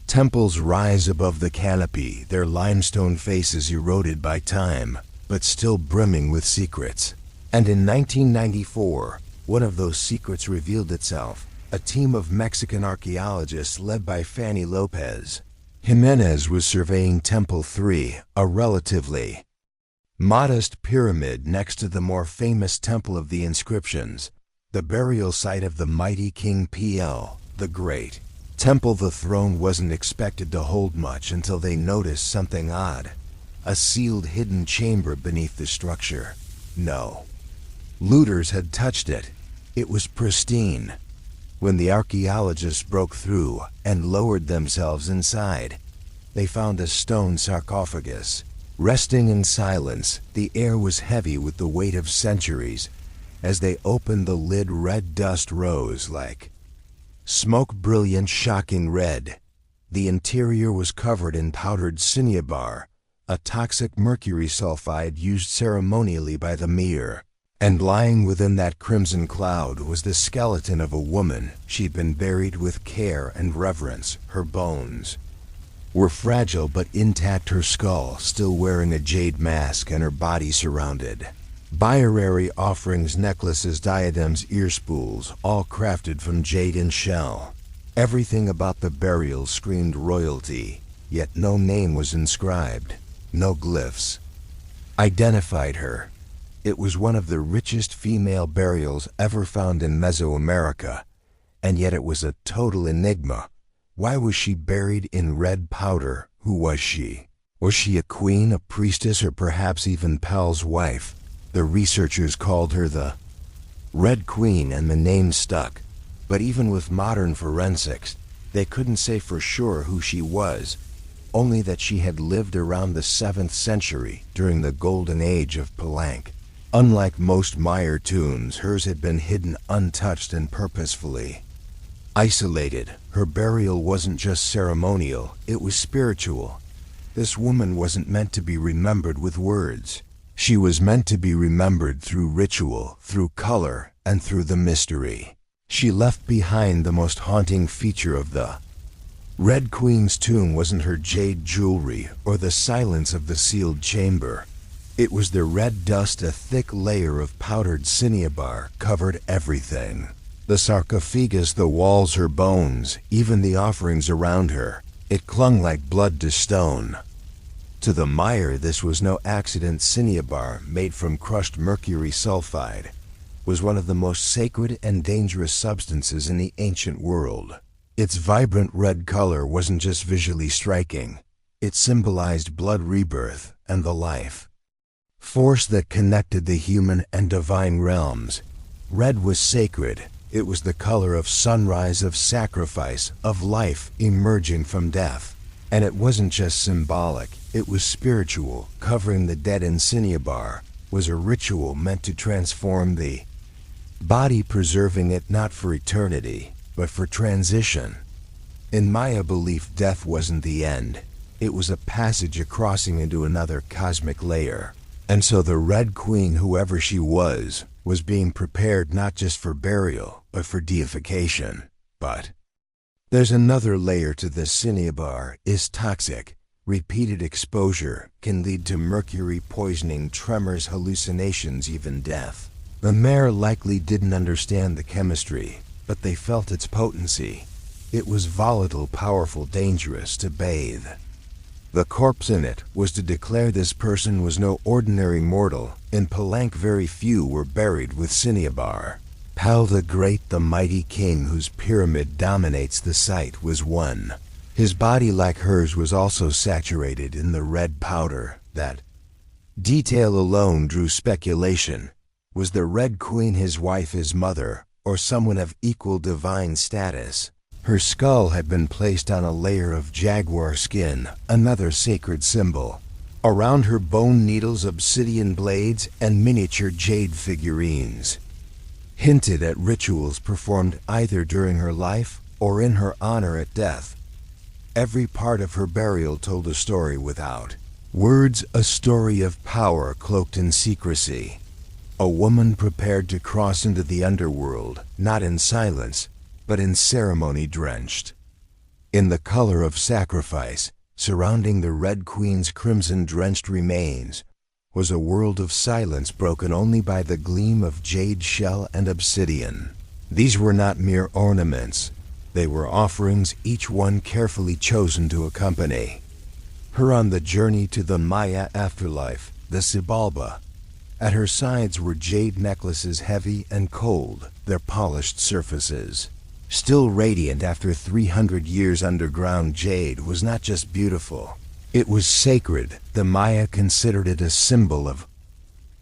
temples rise above the canopy, their limestone faces eroded by time, but still brimming with secrets. And in 1994, one of those secrets revealed itself. A team of Mexican archaeologists led by Fanny Lopez Jimenez was surveying Temple 3, a relatively modest pyramid next to the more famous Temple of the Inscriptions, the burial site of the mighty King PL the Great. Temple the throne wasn't expected to hold much until they noticed something odd. A sealed hidden chamber beneath the structure. No looters had touched it. It was pristine. When the archaeologists broke through and lowered themselves inside, they found a stone sarcophagus. Resting in silence, the air was heavy with the weight of centuries. As they opened the lid, red dust rose like smoke, brilliant, shocking red. The interior was covered in powdered cinnabar, a toxic mercury sulfide used ceremonially by the Mir. And lying within that crimson cloud was the skeleton of a woman. She'd been buried with care and reverence. Her bones were fragile but intact, her skull still wearing a jade mask, and her body surrounded by honorary offerings, necklaces, diadems, ear spools, all crafted from jade and shell. Everything about the burial screamed royalty, yet no name was inscribed, no glyphs identified her. It was one of the richest female burials ever found in Mesoamerica, and yet it was a total enigma. Why was she buried in red powder? Who was she? Was she a queen, a priestess, or perhaps even Pal's wife? The researchers called her the Red Queen, and the name stuck. But even with modern forensics, they couldn't say for sure who she was, only that she had lived around the 7th century during the golden age of Palenque. Unlike most Maya tombs, hers had been hidden untouched and purposefully isolated. Her burial wasn't just ceremonial, it was spiritual. This woman wasn't meant to be remembered with words. She was meant to be remembered through ritual, through color, and through the mystery. She left behind the most haunting feature of the Red Queen's tomb wasn't her jade jewelry or the silence of the sealed chamber. It was the red dust. A thick layer of powdered cinnabar covered everything. The sarcophagus, the walls, her bones, even the offerings around her. It clung like blood to stone. To the Maya, this was no accident. Cinnabar, made from crushed mercury sulfide, was one of the most sacred and dangerous substances in the ancient world. Its vibrant red color wasn't just visually striking. It symbolized blood rebirth and the life force that connected the human and divine realms. Red was sacred. It was the color of sunrise, of sacrifice, of life emerging from death. And it wasn't just symbolic, it was spiritual. Covering the dead in cinnabar was a ritual meant to transform the body, preserving it not for eternity, but for transition. In Maya belief, death wasn't the end. It was a passage, a crossing into another cosmic layer. And so the Red Queen, whoever she was being prepared not just for burial, but for deification. But there's another layer to this. Cinnabar is toxic. Repeated exposure can lead to mercury poisoning, tremors, hallucinations, even death. The mayor likely didn't understand the chemistry, but they felt its potency. It was volatile, powerful, dangerous to bathe. The corpse in it was to declare this person was no ordinary mortal. In Palenque, very few were buried with cinnabar. Pal the Great, the mighty king whose pyramid dominates the site, was one. His body, like hers, was also saturated in the red powder. That detail alone drew speculation. Was the Red Queen his wife, his mother, or someone of equal divine status? Her skull had been placed on a layer of jaguar skin, another sacred symbol. Around her, bone needles, obsidian blades, and miniature jade figurines hinted at rituals performed either during her life or in her honor at death. Every part of her burial told a story without words, a story of power cloaked in secrecy. A woman prepared to cross into the underworld, not in silence, but in ceremony drenched in the color of sacrifice. Surrounding the Red Queen's crimson-drenched remains was a world of silence broken only by the gleam of jade shell and obsidian. These were not mere ornaments. They were offerings, each one carefully chosen to accompany her on the journey to the Maya afterlife, the Xibalba. At her sides were jade necklaces, heavy and cold, their polished surfaces still radiant after 300 years underground. Jade was not just beautiful, it was sacred. The Maya considered it a symbol of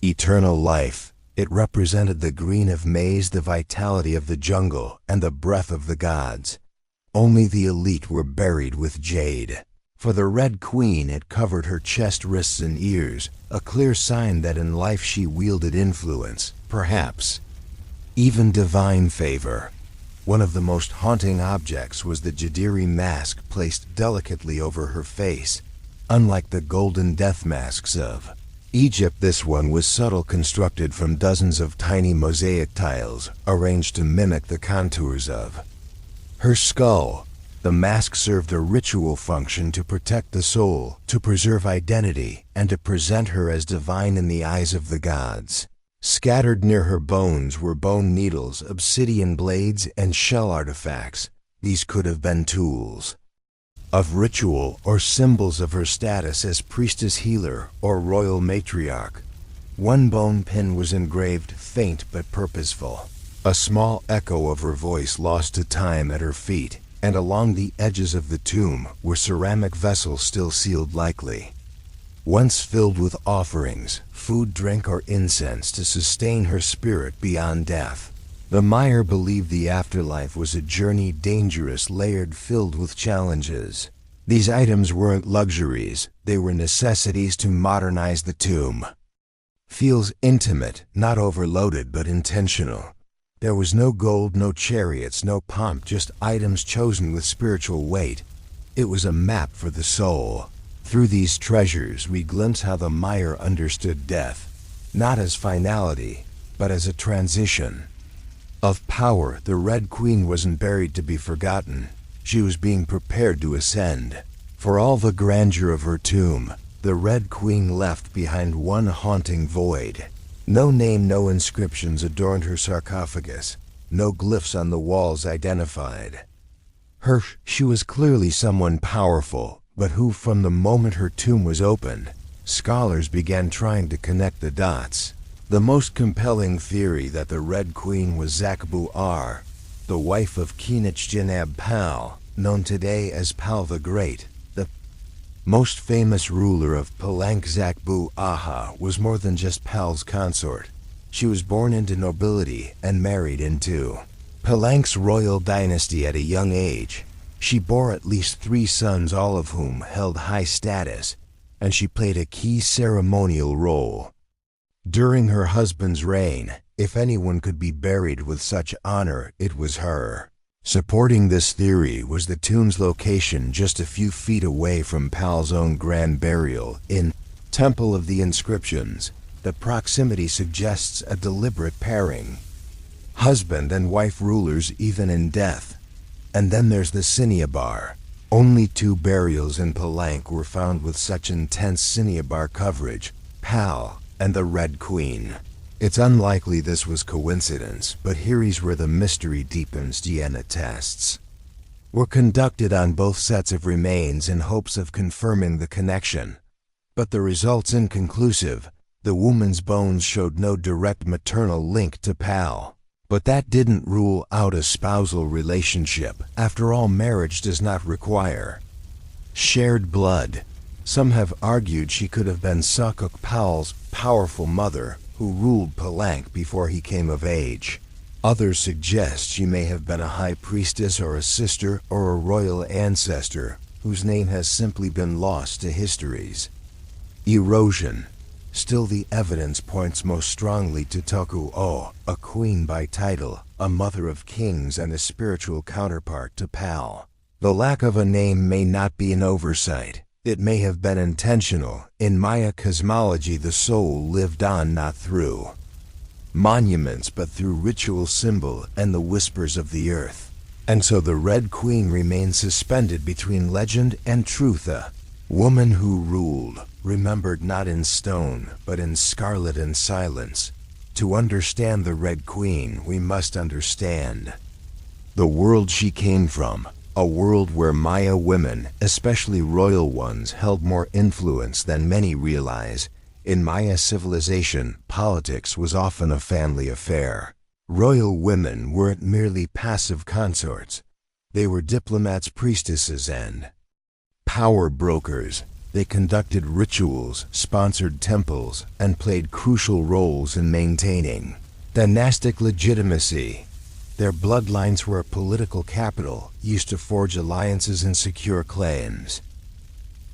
eternal life. It represented the green of maize, the vitality of the jungle, and the breath of the gods. Only the elite were buried with jade. For the Red Queen, it covered her chest, wrists, and ears, a clear sign that in life she wielded influence, perhaps even divine favor. One of the most haunting objects was the Jadiri mask placed delicately over her face. Unlike the golden death masks of Egypt, this one was subtle, constructed from dozens of tiny mosaic tiles arranged to mimic the contours of her skull. The mask served a ritual function to protect the soul, to preserve identity, and to present her as divine in the eyes of the gods. Scattered near her bones were bone needles, obsidian blades, and shell artifacts. These could have been tools of ritual or symbols of her status as priestess, healer, or royal matriarch. One bone pin was engraved, faint but purposeful, a small echo of her voice lost to time at her feet, and along the edges of the tomb were ceramic vessels still sealed, likely once filled with offerings, food, drink, or incense to sustain her spirit beyond death. The Maya believed the afterlife was a journey, dangerous, layered, filled with challenges. These items weren't luxuries, they were necessities to modernize the tomb. Feels intimate, not overloaded but intentional. There was no gold, no chariots, no pomp, just items chosen with spiritual weight. It was a map for the soul. Through these treasures we glimpse how the Maya understood death, not as finality, but as a transition of power. The Red Queen wasn't buried to be forgotten. She was being prepared to ascend. For all the grandeur of her tomb, the Red Queen left behind one haunting void. No name, no inscriptions adorned her sarcophagus. No glyphs on the walls identified her. She was clearly someone powerful, but who? From the moment her tomb was opened, scholars began trying to connect the dots. The most compelling theory that the Red Queen was Zakbu-Ar, the wife of Kinich-Jinab Pal, known today as Pal the Great. The most famous ruler of Palank, Zakbu-Aha, was more than just Pal's consort. She was born into nobility and married into Palank's royal dynasty at a young age. She bore at least 3 sons, all of whom held high status, and she played a key ceremonial role during her husband's reign. If anyone could be buried with such honor, it was her. Supporting this theory was the tomb's location just a few feet away from Pal's own grand burial in Temple of the Inscriptions. The proximity suggests a deliberate pairing. Husband and wife rulers even in death. And then there's the cinnabar. Only 2 burials in Palank were found with such intense cinnabar coverage, Pal and the Red Queen. It's unlikely this was coincidence, but here's where the mystery deepens. DNA tests were conducted on both sets of remains in hopes of confirming the connection. But the results inconclusive. The woman's bones showed no direct maternal link to Pal. But that didn't rule out a spousal relationship. After all, marriage does not require shared blood. Some have argued she could have been Sakuk Pal's powerful mother, who ruled Palank before he came of age. Others suggest she may have been a high priestess or a sister or a royal ancestor, whose name has simply been lost to history's erosion. Still, the evidence points most strongly to Toku-O, a queen by title, a mother of kings and a spiritual counterpart to Pal. The lack of a name may not be an oversight. It may have been intentional. In Maya cosmology, the soul lived on not through monuments but through ritual symbol and the whispers of the earth. And so the Red Queen remains suspended between legend and truth, a woman who ruled, remembered not in stone, but in scarlet and silence. To understand the Red Queen, we must understand the world she came from, a world where Maya women, especially royal ones, held more influence than many realize. In Maya civilization, politics was often a family affair. Royal women weren't merely passive consorts. They were diplomats, priestesses, and power brokers. They conducted rituals, sponsored temples, and played crucial roles in maintaining dynastic legitimacy. Their bloodlines were a political capital, used to forge alliances and secure claims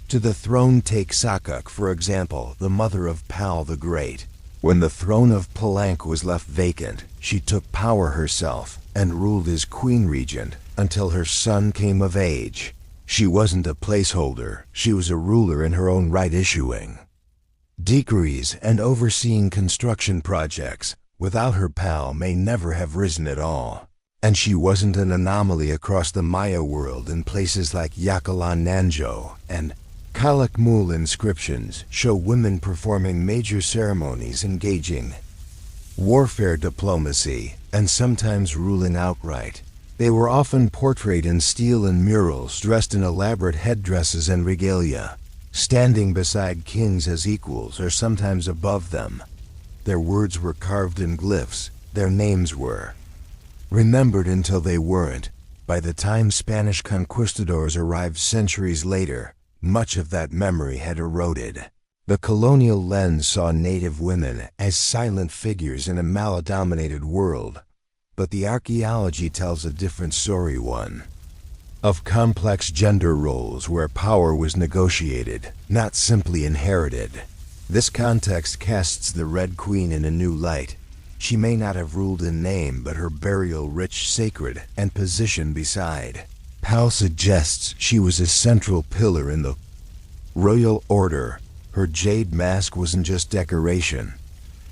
to the throne. Take Sakuk, for example, the mother of Pal the Great. When the throne of Palank was left vacant, she took power herself and ruled as queen regent until her son came of age. She wasn't a placeholder, she was a ruler in her own right, issuing decrees and overseeing construction projects. Without her, Pal may never have risen at all. And she wasn't an anomaly across the Maya world. In places like Yakalan Nanjo and Kalakmul, inscriptions show women performing major ceremonies, engaging warfare, diplomacy, and sometimes ruling outright. They were often portrayed in steel and murals, dressed in elaborate headdresses and regalia, standing beside kings as equals or sometimes above them. Their words were carved in glyphs, their names were remembered until they weren't. By the time Spanish conquistadors arrived centuries later, much of that memory had eroded. The colonial lens saw native women as silent figures in a male-dominated world, but the archaeology tells a different story, one of complex gender roles where power was negotiated, not simply inherited. This context casts the Red Queen in a new light. She may not have ruled in name, but her burial rich, sacred, and position beside Pal suggests she was a central pillar in the royal order. Her jade mask wasn't just decoration.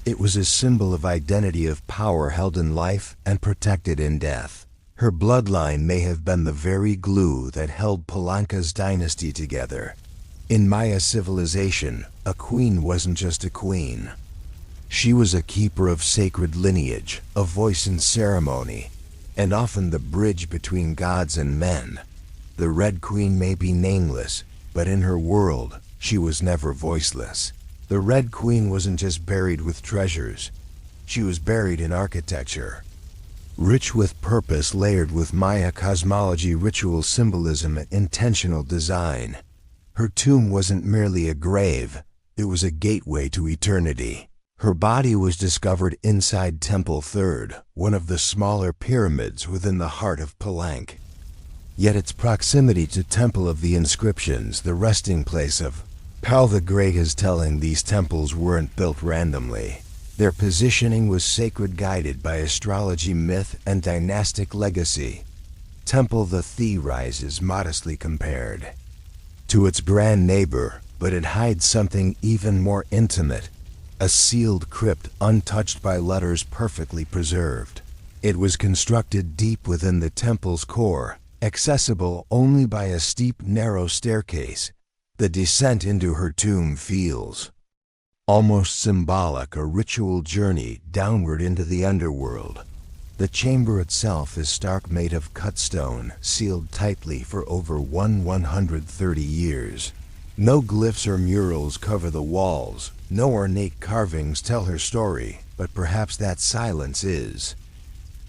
It was a symbol of identity, of power held in life and protected in death. Her bloodline may have been the very glue that held Palanca's dynasty together. In Maya civilization, a queen wasn't just a queen. She was a keeper of sacred lineage, a voice in ceremony, and often the bridge between gods and men. The Red Queen may be nameless, but in her world, she was never voiceless. The Red Queen wasn't just buried with treasures. She was buried in architecture, rich with purpose, layered with Maya cosmology, ritual symbolism, and intentional design. Her tomb wasn't merely a grave, it was a gateway to eternity. Her body was discovered inside Temple Third, one of the smaller pyramids within the heart of Palanque. Yet its proximity to Temple of the Inscriptions, the resting place of Pal the Great, is telling. These temples weren't built randomly. Their positioning was sacred, guided by astrology, myth, and dynastic legacy. Temple the Thi rises modestly compared to its grand neighbor, but it hides something even more intimate. A sealed crypt untouched by letters, perfectly preserved. It was constructed deep within the temple's core, accessible only by a steep, narrow staircase. The descent into her tomb feels almost symbolic, a ritual journey downward into the underworld. The chamber itself is stark, made of cut stone, sealed tightly for over 130 years. No glyphs or murals cover the walls, no ornate carvings tell her story, but perhaps that silence is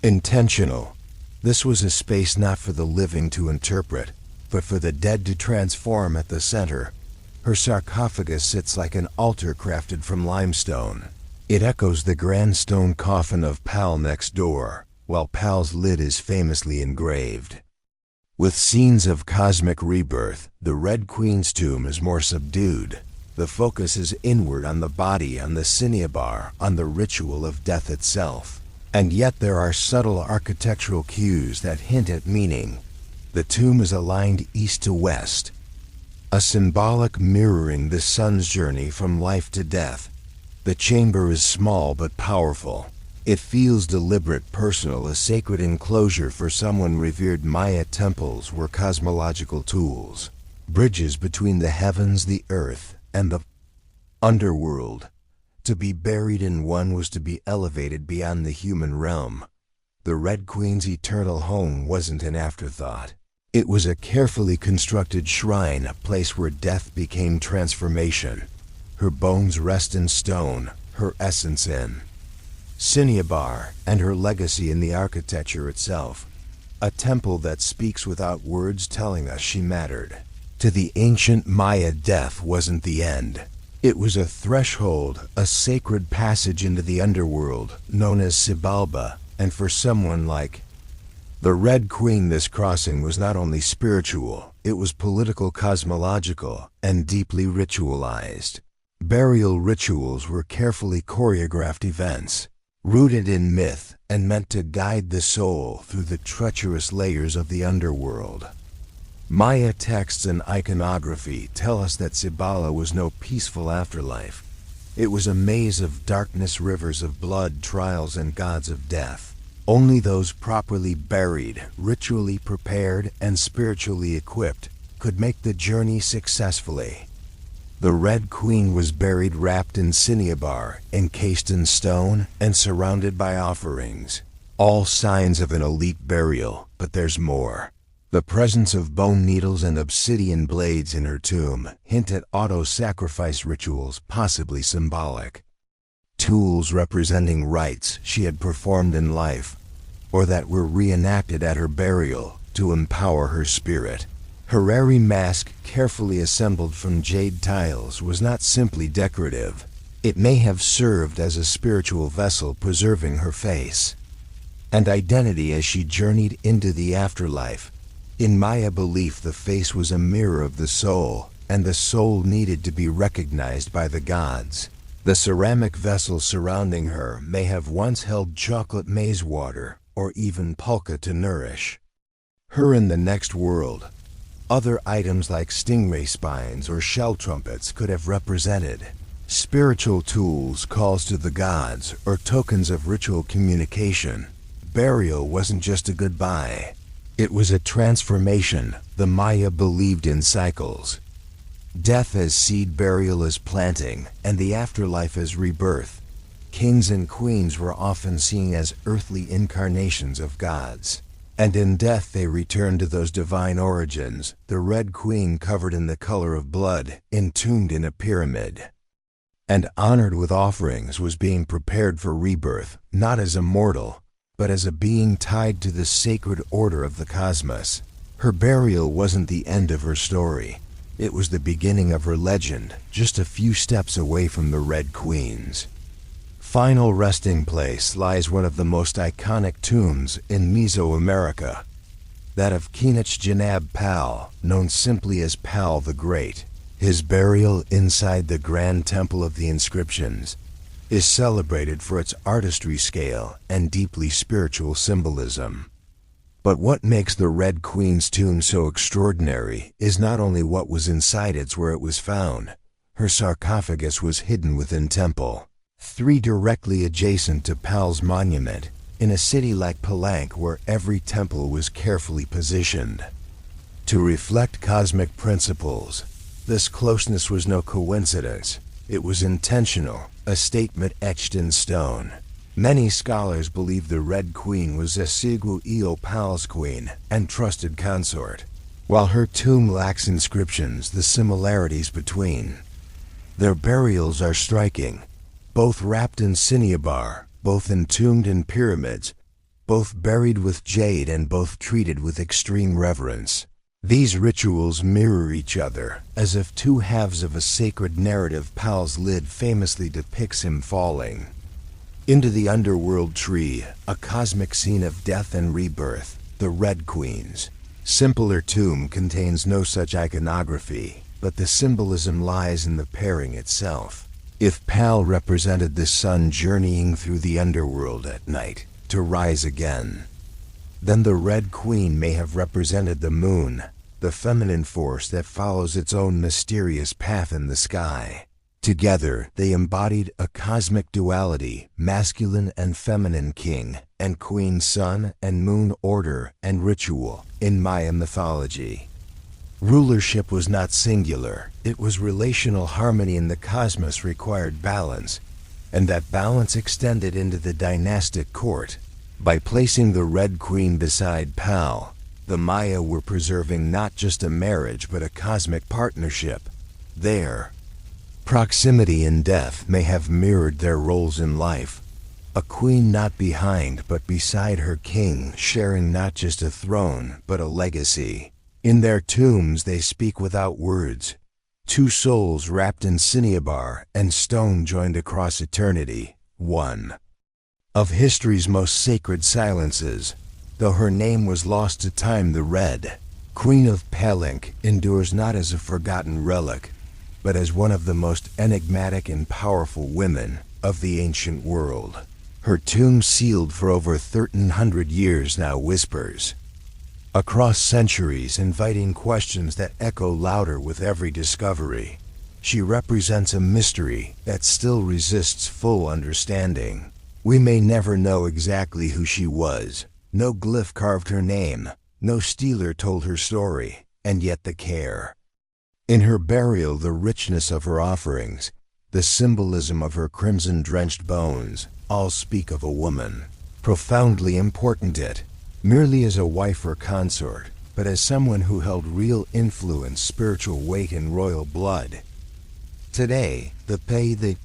intentional. This was a space not for the living to interpret, but for the dead to transform. At the center, her sarcophagus sits like an altar crafted from limestone. It echoes the grand stone coffin of Pal next door, while Pal's lid is famously engraved with scenes of cosmic rebirth. The Red Queen's tomb is more subdued. The focus is inward, on the body, on the cinnabar, on the ritual of death itself. And yet there are subtle architectural cues that hint at meaning. The tomb is aligned east to west, a symbolic mirroring the sun's journey from life to death. The chamber is small but powerful. It feels deliberate, personal, a sacred enclosure for someone revered. Maya temples were cosmological tools, bridges between the heavens, the earth, and the underworld. To be buried in one was to be elevated beyond the human realm. The Red Queen's eternal home wasn't an afterthought. It was a carefully constructed shrine, a place where death became transformation. Her bones rest in stone, her essence in cinnabar, and her legacy in the architecture itself. A temple that speaks without words, telling us she mattered. To the ancient Maya, death wasn't the end. It was a threshold, a sacred passage into the underworld, known as Xibalba. And for someone like the Red Queen, this crossing was not only spiritual, it was political, cosmological, and deeply ritualized. Burial rituals were carefully choreographed events, rooted in myth and meant to guide the soul through the treacherous layers of the underworld. Maya texts and iconography tell us that Cibola was no peaceful afterlife. It was a maze of darkness, rivers of blood, trials, and gods of death. Only those properly buried, ritually prepared, and spiritually equipped could make the journey successfully. The Red Queen was buried wrapped in cinnabar, encased in stone, and surrounded by offerings. All signs of an elite burial, but there's more. The presence of bone needles and obsidian blades in her tomb hint at auto-sacrifice rituals, possibly symbolic. Tools representing rites she had performed in life, or that were reenacted at her burial to empower her spirit. Her airy mask, carefully assembled from jade tiles, was not simply decorative. It may have served as a spiritual vessel preserving her face and identity as she journeyed into the afterlife. In Maya belief, the face was a mirror of the soul, and the soul needed to be recognized by the gods. The ceramic vessels surrounding her may have once held chocolate maize water, or even pulque to nourish her in the next world. Other items like stingray spines or shell trumpets could have represented spiritual tools, calls to the gods, or tokens of ritual communication. Burial wasn't just a goodbye. It was a transformation. The Maya believed in cycles. Death as seed, burial as planting, and the afterlife as rebirth. Kings and queens were often seen as earthly incarnations of gods, and in death they returned to those divine origins. The Red Queen, covered in the color of blood, entombed in a pyramid, and honored with offerings, was being prepared for rebirth, not as a mortal, but as a being tied to the sacred order of the cosmos. Her burial wasn't the end of her story. It was the beginning of her legend, just a few steps away from the Red Queen's final resting place lies one of the most iconic tombs in Mesoamerica, that of Janab Pal, known simply as Pal the Great. His burial inside the Grand Temple of the Inscriptions is celebrated for its artistry, scale, and deeply spiritual symbolism. But what makes the Red Queen's tomb so extraordinary is not only what was inside, it's where it was found. Her sarcophagus was hidden within Temple 3, directly adjacent to Pal's monument, in a city like Palenque where every temple was carefully positioned to reflect cosmic principles. This closeness was no coincidence. It was intentional, a statement etched in stone. Many scholars believe the Red Queen was Esigu Io Pal's queen and trusted consort. While her tomb lacks inscriptions, the similarities between their burials are striking. Both wrapped in cinnabar, both entombed in pyramids, both buried with jade, and both treated with extreme reverence. These rituals mirror each other, as if two halves of a sacred narrative. Pal's lid famously depicts him falling into the underworld tree, a cosmic scene of death and rebirth. The Red Queen's simpler tomb contains no such iconography, but the symbolism lies in the pairing itself. If Pal represented the sun journeying through the underworld at night to rise again, then the Red Queen may have represented the moon, the feminine force that follows its own mysterious path in the sky. Together, they embodied a cosmic duality, masculine and feminine, king and queen, sun and moon, order and ritual. In Maya mythology, rulership was not singular. It was relational. Harmony in the cosmos required balance, and that balance extended into the dynastic court. By placing the Red Queen beside Pal, the Maya were preserving not just a marriage but a cosmic partnership. Their proximity in death may have mirrored their roles in life. A queen not behind but beside her king, sharing not just a throne but a legacy. In their tombs they speak without words. Two souls wrapped in cinnabar and stone joined across eternity. One of history's most sacred silences. Though her name was lost to time, the Red Queen of Palenque endures not as a forgotten relic, but as one of the most enigmatic and powerful women of the ancient world. Her tomb, sealed for over 1,300 years, now whispers across centuries, inviting questions that echo louder with every discovery. She represents a mystery that still resists full understanding. We may never know exactly who she was. No glyph carved her name, no steeler told her story, and yet the care in her burial, the richness of her offerings, the symbolism of her crimson-drenched bones, all speak of a woman profoundly important, it merely as a wife or consort, but as someone who held real influence, spiritual weight, and royal blood. Today, the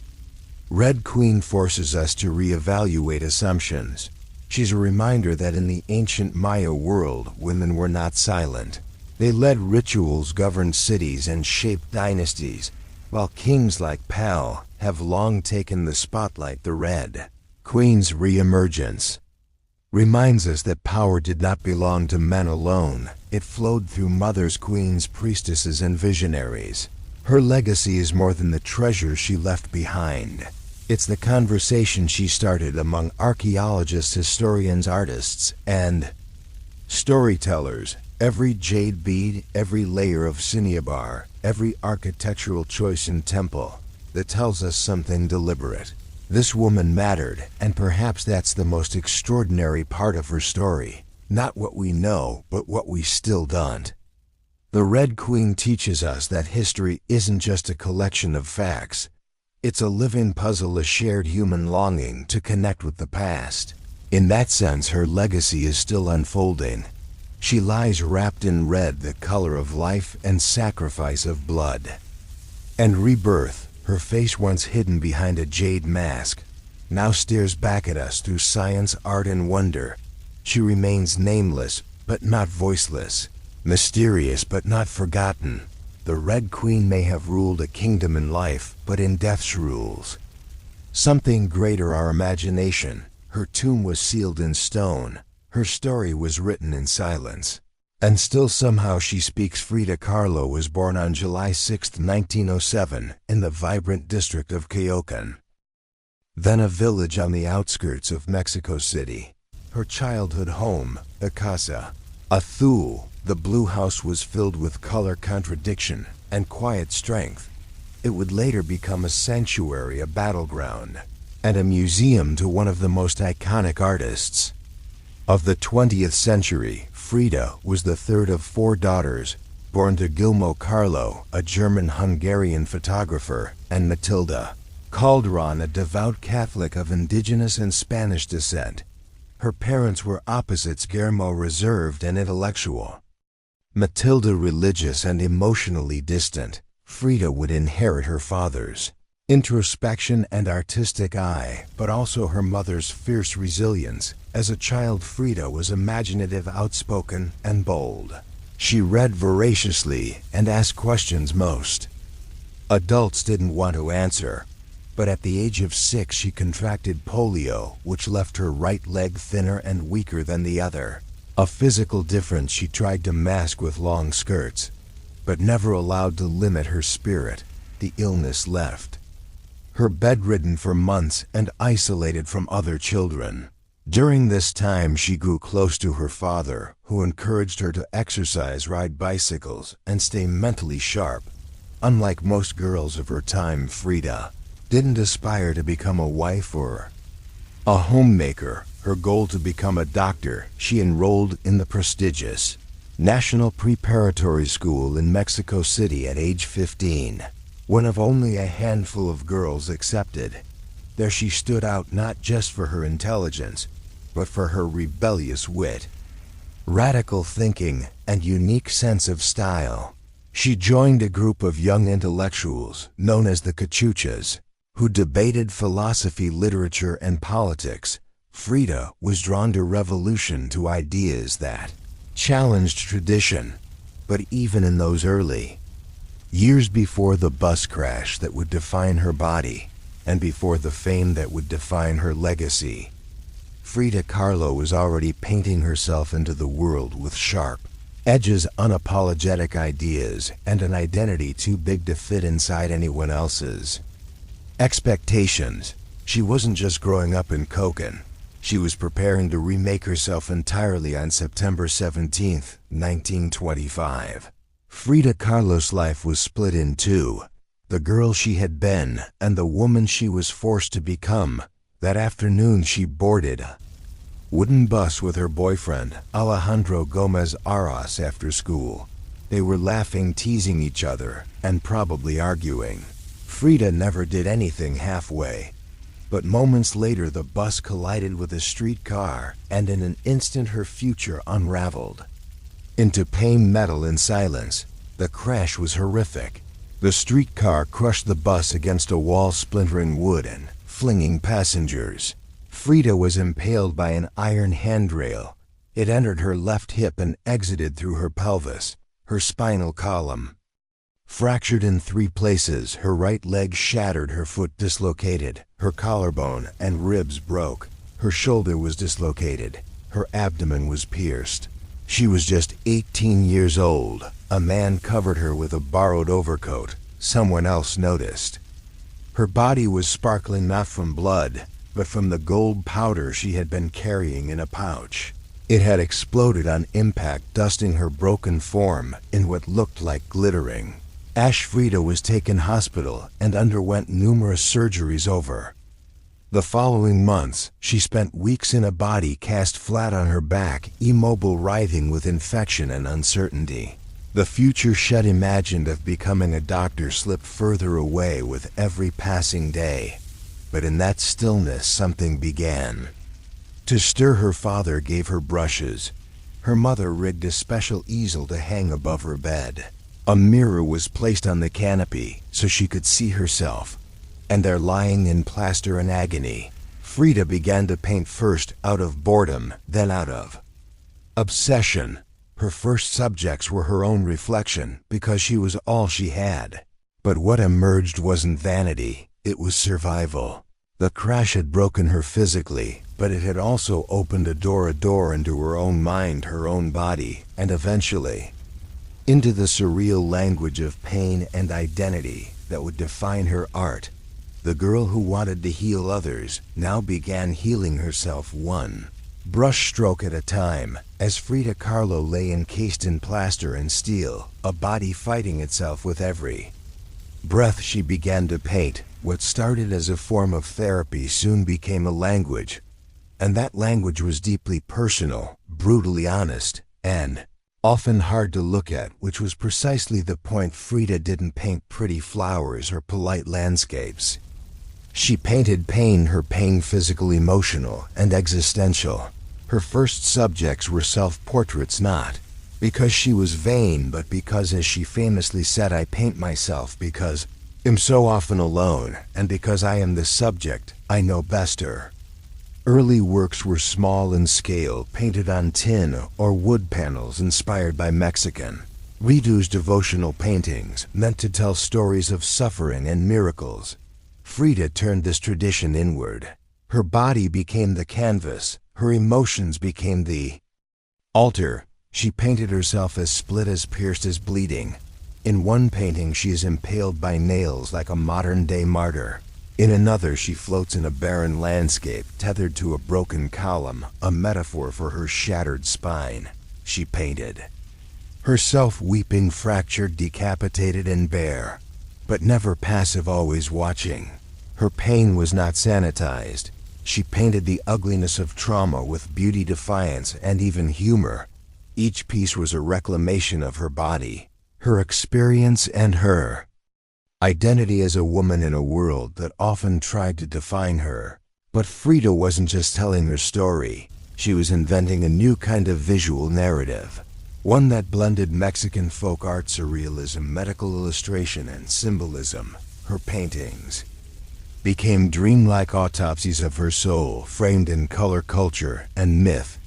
Red Queen forces us to reevaluate assumptions. She's a reminder that in the ancient Maya world, women were not silent. They led rituals, governed cities, and shaped dynasties, while kings like Pal have long taken the spotlight. The Red Queen's reemergence reminds us that power did not belong to men alone. It flowed through mothers, queens, priestesses, and visionaries. Her legacy is more than the treasure she left behind. It's the conversation she started among archaeologists, historians, artists, and storytellers. Every jade bead, every layer of cinnabar, every architectural choice and temple that tells us something deliberate. This woman mattered, and perhaps that's the most extraordinary part of her story. Not what we know, but what we still don't. The Red Queen teaches us that history isn't just a collection of facts. It's a living puzzle, a shared human longing to connect with the past. In that sense, her legacy is still unfolding. She lies wrapped in red, the color of life and sacrifice, of blood and rebirth. Her face, once hidden behind a jade mask, now stares back at us through science, art, and wonder. She remains nameless, but not voiceless, mysterious, but not forgotten. The Red Queen may have ruled a kingdom in life, but in death she rules something greater, our imagination. Her tomb was sealed in stone. Her story was written in silence. And still somehow she speaks. Frida Kahlo was born on July 6, 1907, in the vibrant district of Coyoacán, then a village on the outskirts of Mexico City. Her childhood home, a casa azul, the blue house, was filled with color, contradiction, and quiet strength. It would later become a sanctuary, a battleground, and a museum to one of the most iconic artists of the 20th century. Frida was the third of four daughters, born to Guillermo Carlo, a German-Hungarian photographer, and Matilda Calderon, a devout Catholic of indigenous and Spanish descent. Her parents were opposites: Guillermo reserved and intellectual, Matilda religious and emotionally distant. Frida would inherit her father's introspection and artistic eye, but also her mother's fierce resilience. As a child, Frida was imaginative, outspoken, and bold. She read voraciously and asked questions most adults didn't want to answer. But at the age of 6, she contracted polio, which left her right leg thinner and weaker than the other. A physical difference she tried to mask with long skirts, but never allowed to limit her spirit. The illness left her bedridden for months and isolated from other children. During this time, she grew close to her father, who encouraged her to exercise, ride bicycles, and stay mentally sharp. Unlike most girls of her time, Frida didn't aspire to become a wife or a homemaker. Her goal to become a doctor. She enrolled in the prestigious National Preparatory School in Mexico City at age 15, one of only a handful of girls accepted. There she stood out, not just for her intelligence, but for her rebellious wit, radical thinking, and unique sense of style. She joined a group of young intellectuals, known as the Cachuchas, who debated philosophy, literature, and politics. Frida was drawn to revolution, to ideas that challenged tradition. But even in those early years, before the bus crash that would define her body, and before the fame that would define her legacy, Frida Kahlo was already painting herself into the world with sharp edges, unapologetic ideas, and an identity too big to fit inside anyone else's expectations. She wasn't just growing up in Koken. She was preparing to remake herself entirely on September 17, 1925. Frida Kahlo's life was split in two: the girl she had been and the woman she was forced to become. That afternoon she boarded a wooden bus with her boyfriend, Alejandro Gomez Arras, after school. They were laughing, teasing each other, and probably arguing. Frida never did anything halfway. But moments later the bus collided with a streetcar, and in an instant her future unraveled into pain, metal, and silence. The crash was horrific. The streetcar crushed the bus against a wall, splintering wood and flinging passengers. Frida was impaled by an iron handrail. It entered her left hip and exited through her pelvis. Her spinal column fractured in 3 places, her right leg shattered, her foot dislocated, her collarbone and ribs broke, her shoulder was dislocated, her abdomen was pierced. She was just 18 years old. A man covered her with a borrowed overcoat. Someone else noticed. Her body was sparkling not from blood, but from the gold powder she had been carrying in a pouch. It had exploded on impact, dusting her broken form in what looked like glittering ash. Frida was taken hospital and underwent numerous surgeries over the following months. She spent weeks in a body cast flat on her back, immobile, writhing with infection and uncertainty. The future she'd imagined of becoming a doctor slipped further away with every passing day. But in that stillness something began to stir. Her father gave her brushes. Her mother rigged a special easel to hang above her bed. A mirror was placed on the canopy so she could see herself. And there, lying in plaster and agony, Frida began to paint, first out of boredom, then out of obsession. Her first subjects were her own reflection, because she was all she had. But what emerged wasn't vanity, it was survival. The crash had broken her physically, but it had also opened a door into her own mind, her own body, and eventually into the surreal language of pain and identity that would define her art. The girl who wanted to heal others now began healing herself, one brushstroke at a time, as Frida Kahlo lay encased in plaster and steel, a body fighting itself with every breath. She began to paint. What started as a form of therapy soon became a language, and that language was deeply personal, brutally honest, and often hard to look at, which was precisely the point. Frida didn't paint pretty flowers or polite landscapes. She painted pain, her pain physical, emotional, and existential. Her first subjects were self-portraits, not because she was vain, but because, as she famously said, "I paint myself because I'm so often alone, and because I am the subject I know best." Her early works were small in scale, painted on tin or wood panels inspired by Mexican Ridu's devotional paintings, meant to tell stories of suffering and miracles. Frida turned this tradition inward. Her body became the canvas, her emotions became the altar. She painted herself as split, as pierced, as bleeding. In one painting she is impaled by nails like a modern-day martyr. In another she floats in a barren landscape, tethered to a broken column, a metaphor for her shattered spine. She painted herself weeping, fractured, decapitated, and bare, but never passive, always watching. Her pain was not sanitized. She painted the ugliness of trauma with beauty, defiance, and even humor. Each piece was a reclamation of her body, her experience, and her identity as a woman in a world that often tried to define her. But Frida wasn't just telling her story. She was inventing a new kind of visual narrative, one that blended Mexican folk art, surrealism, medical illustration, and symbolism. Her paintings became dreamlike autopsies of her soul, framed in color, culture, and myth.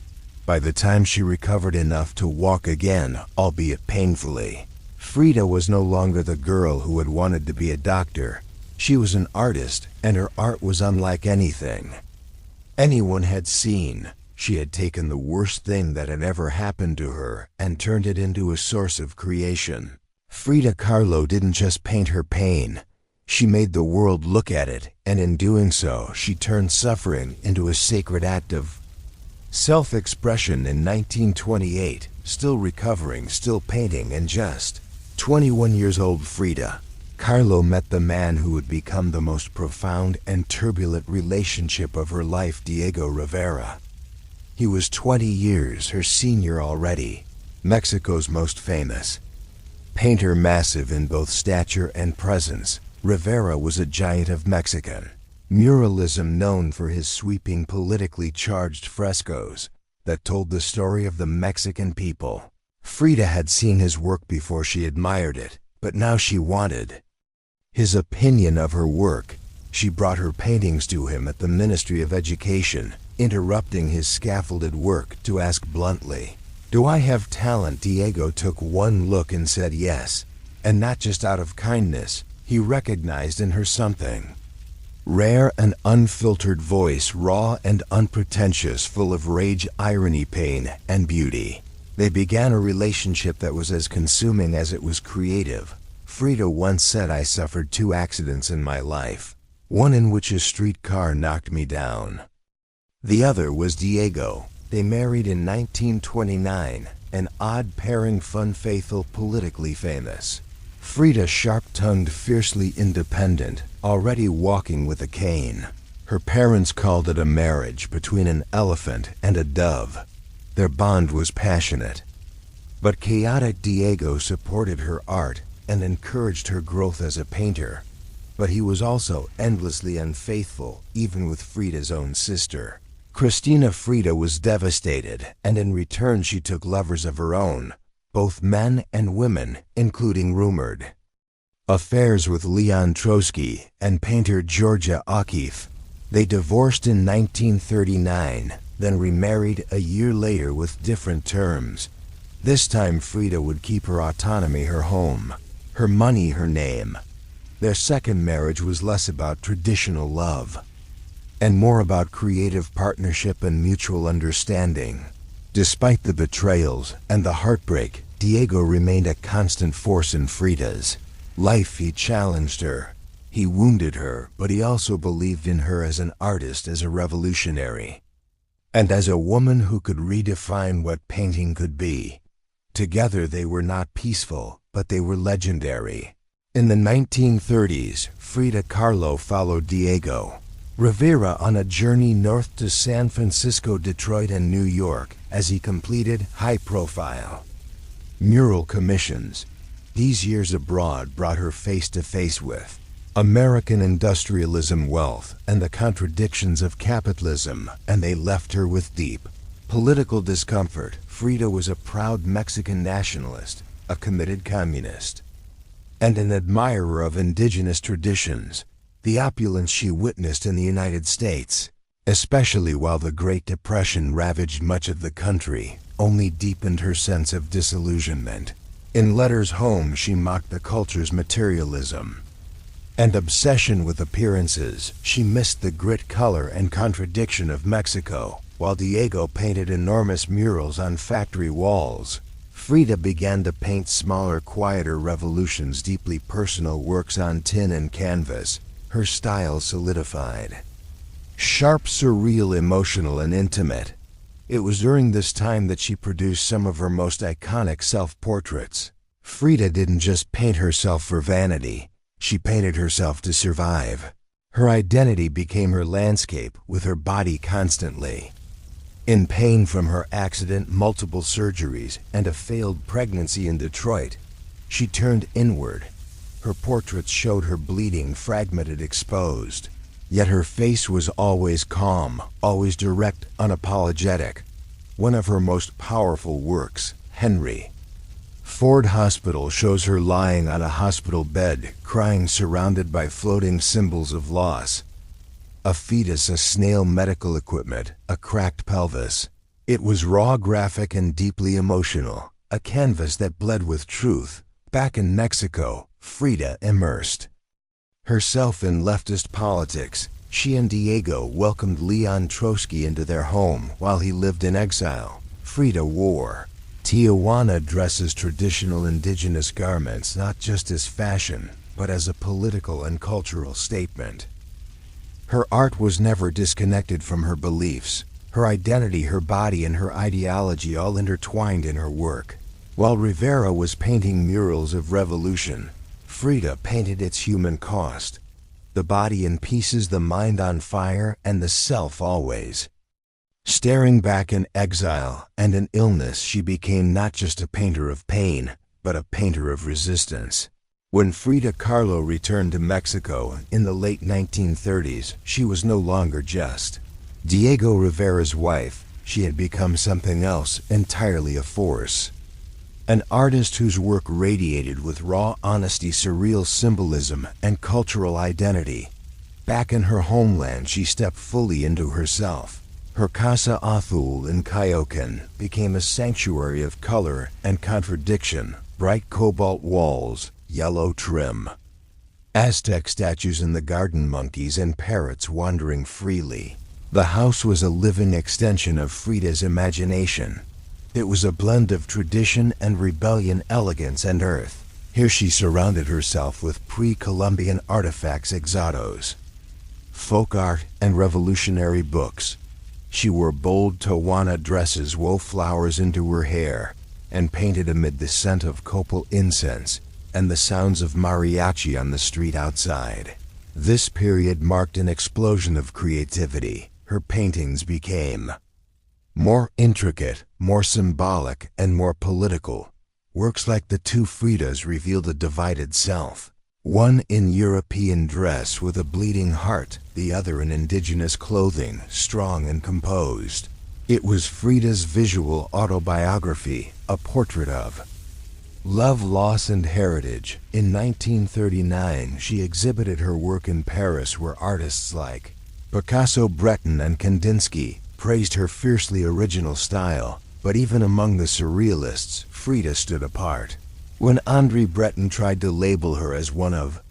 By the time she recovered enough to walk again, albeit painfully, Frida was no longer the girl who had wanted to be a doctor. She was an artist, and her art was unlike anything anyone had seen. She had taken the worst thing that had ever happened to her and turned it into a source of creation. Frida Kahlo didn't just paint her pain. She made the world look at it, and in doing so, she turned suffering into a sacred act of self-expression. In 1928, still recovering, still painting, and just 21 years old Frida Kahlo met the man who would become the most profound and turbulent relationship of her life, Diego Rivera. He was 20 years her senior already, Mexico's most famous painter, massive in both stature and presence. Rivera was a giant of Mexican muralism, known for his sweeping, politically charged frescoes that told the story of the Mexican people. Frida had seen his work before she admired it, but now she wanted his opinion of her work. She brought her paintings to him at the Ministry of Education, interrupting his scaffolded work to ask bluntly, "Do I have talent?" Diego took one look and said yes, and not just out of kindness. He recognized in her something rare, an unfiltered voice, raw and unpretentious, full of rage, irony, pain, and beauty. They began a relationship that was as consuming as it was creative. Frida once said, "I suffered 2 accidents in my life, one in which a streetcar knocked me down. The other was Diego." They married in 1929, an odd pairing, fun, faithful, politically famous. Frida, sharp-tongued, fiercely independent, already walking with a cane. Her parents called it a marriage between an elephant and a dove. Their bond was passionate, but chaotic. Diego supported her art and encouraged her growth as a painter, but he was also endlessly unfaithful, even with Frida's own sister, Cristina. Frida was devastated, and in return she took lovers of her own, both men and women, including rumored affairs with Leon Trotsky and painter Georgia O'Keeffe. They divorced in 1939, then remarried a year later with different terms. This time Frida would keep her autonomy, her home, her money, her name. Their second marriage was less about traditional love and more about creative partnership and mutual understanding. Despite the betrayals and the heartbreak, Diego remained a constant force in Frida's life. He challenged her, he wounded her, but he also believed in her as an artist, as a revolutionary, and as a woman who could redefine what painting could be. Together they were not peaceful, but they were legendary. In the 1930s, Frida Kahlo followed Diego Rivera on a journey north to San Francisco, Detroit, and New York as he completed high-profile mural commissions. These years abroad brought her face to face with American industrialism, wealth, and the contradictions of capitalism, and they left her with deep political discomfort. Frida was a proud Mexican nationalist, a committed communist, and an admirer of indigenous traditions. The opulence she witnessed in the United States, especially while the Great Depression ravaged much of the country, only deepened her sense of disillusionment. In letters home, she mocked the culture's materialism and obsession with appearances. She missed the grit, color, and contradiction of Mexico, while Diego painted enormous murals on factory walls. Frida began to paint smaller, quieter revolutions, deeply personal works on tin and canvas. Her style solidified. Sharp, surreal, emotional, and intimate. It was during this time that she produced some of her most iconic self-portraits. Frida didn't just paint herself for vanity. She painted herself to survive. Her identity became her landscape, with her body constantly in pain from her accident, multiple surgeries, and a failed pregnancy in Detroit. She turned inward. Her portraits showed her bleeding, fragmented, exposed. Yet her face was always calm, always direct, unapologetic. One of her most powerful works, Henry Ford Hospital, shows her lying on a hospital bed, crying, surrounded by floating symbols of loss. A fetus, a snail, medical equipment, a cracked pelvis. It was raw, graphic, and deeply emotional, a canvas that bled with truth. Back in Mexico, Frida immersed herself in leftist politics. She and Diego welcomed Leon Trotsky into their home while he lived in exile. Frida wore Tijuana dresses, traditional indigenous garments, not just as fashion, but as a political and cultural statement. Her art was never disconnected from her beliefs. Her identity, her body, and her ideology all intertwined in her work. While Rivera was painting murals of revolution, Frida painted its human cost. The body in pieces, the mind on fire, and the self always. Staring back in exile and in illness, she became not just a painter of pain, but a painter of resistance. When Frida Kahlo returned to Mexico in the late 1930s, she was no longer just Diego Rivera's wife. She had become something else, entirely a force. An artist whose work radiated with raw honesty, surreal symbolism, and cultural identity. Back in her homeland, she stepped fully into herself. Her Casa Azul in Cayocan became a sanctuary of color and contradiction, bright cobalt walls, yellow trim. Aztec statues in the garden, monkeys and parrots wandering freely. The house was a living extension of Frida's imagination. It was a blend of tradition and rebellion, elegance and earth. Here she surrounded herself with pre-Columbian artifacts, exodos, folk art, and revolutionary books. She wore bold Tijuana dresses, wove flowers into her hair, and painted amid the scent of copal incense and the sounds of mariachi on the street outside. This period marked an explosion of creativity. Her paintings became more intricate, more symbolic, and more political. Works like the two Fridas revealed a divided self. One in European dress with a bleeding heart, the other in indigenous clothing, strong and composed. It was Frida's visual autobiography, a portrait of love, loss, and heritage. In 1939, she exhibited her work in Paris, where artists like Picasso, Breton, and Kandinsky praised her fiercely original style. But even among the surrealists, Frida stood apart. When André Breton tried to label her as one of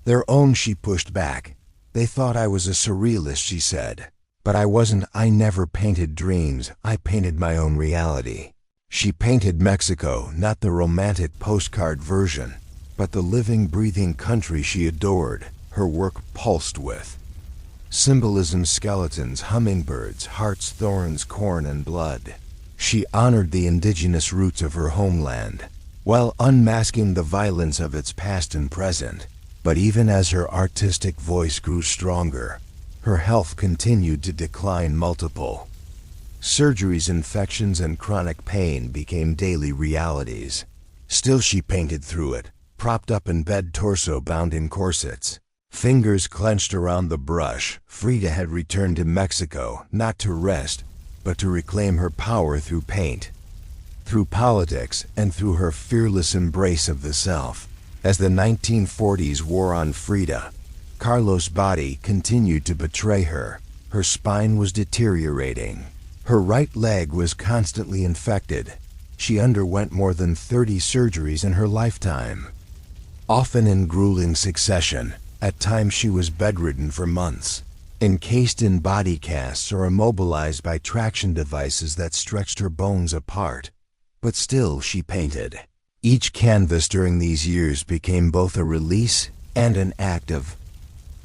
their own, she pushed back. They thought I was a surrealist, she said. But I wasn't. I never painted dreams. I painted my own reality. She painted Mexico, not the romantic postcard version, but the living, breathing country she adored. Her work pulsed with symbolism, skeletons, hummingbirds, hearts, thorns, corn, and blood. She honored the indigenous roots of her homeland, while unmasking the violence of its past and present. But even as her artistic voice grew stronger, her health continued to decline. Multiple surgeries, infections, and chronic pain became daily realities. Still, she painted through it, propped up in bed, torso bound in corsets, fingers clenched around the brush. Frida had returned to Mexico, not to rest, but to reclaim her power through paint, through politics, and through her fearless embrace of the self. As the 1940s wore on, Frida Kahlo's body continued to betray her. Her spine was deteriorating. Her right leg was constantly infected. She underwent more than 30 surgeries in her lifetime, often in grueling succession. At times she was bedridden for months, encased in body casts or immobilized by traction devices that stretched her bones apart. But still she painted. Each canvas during these years became both a release and an act of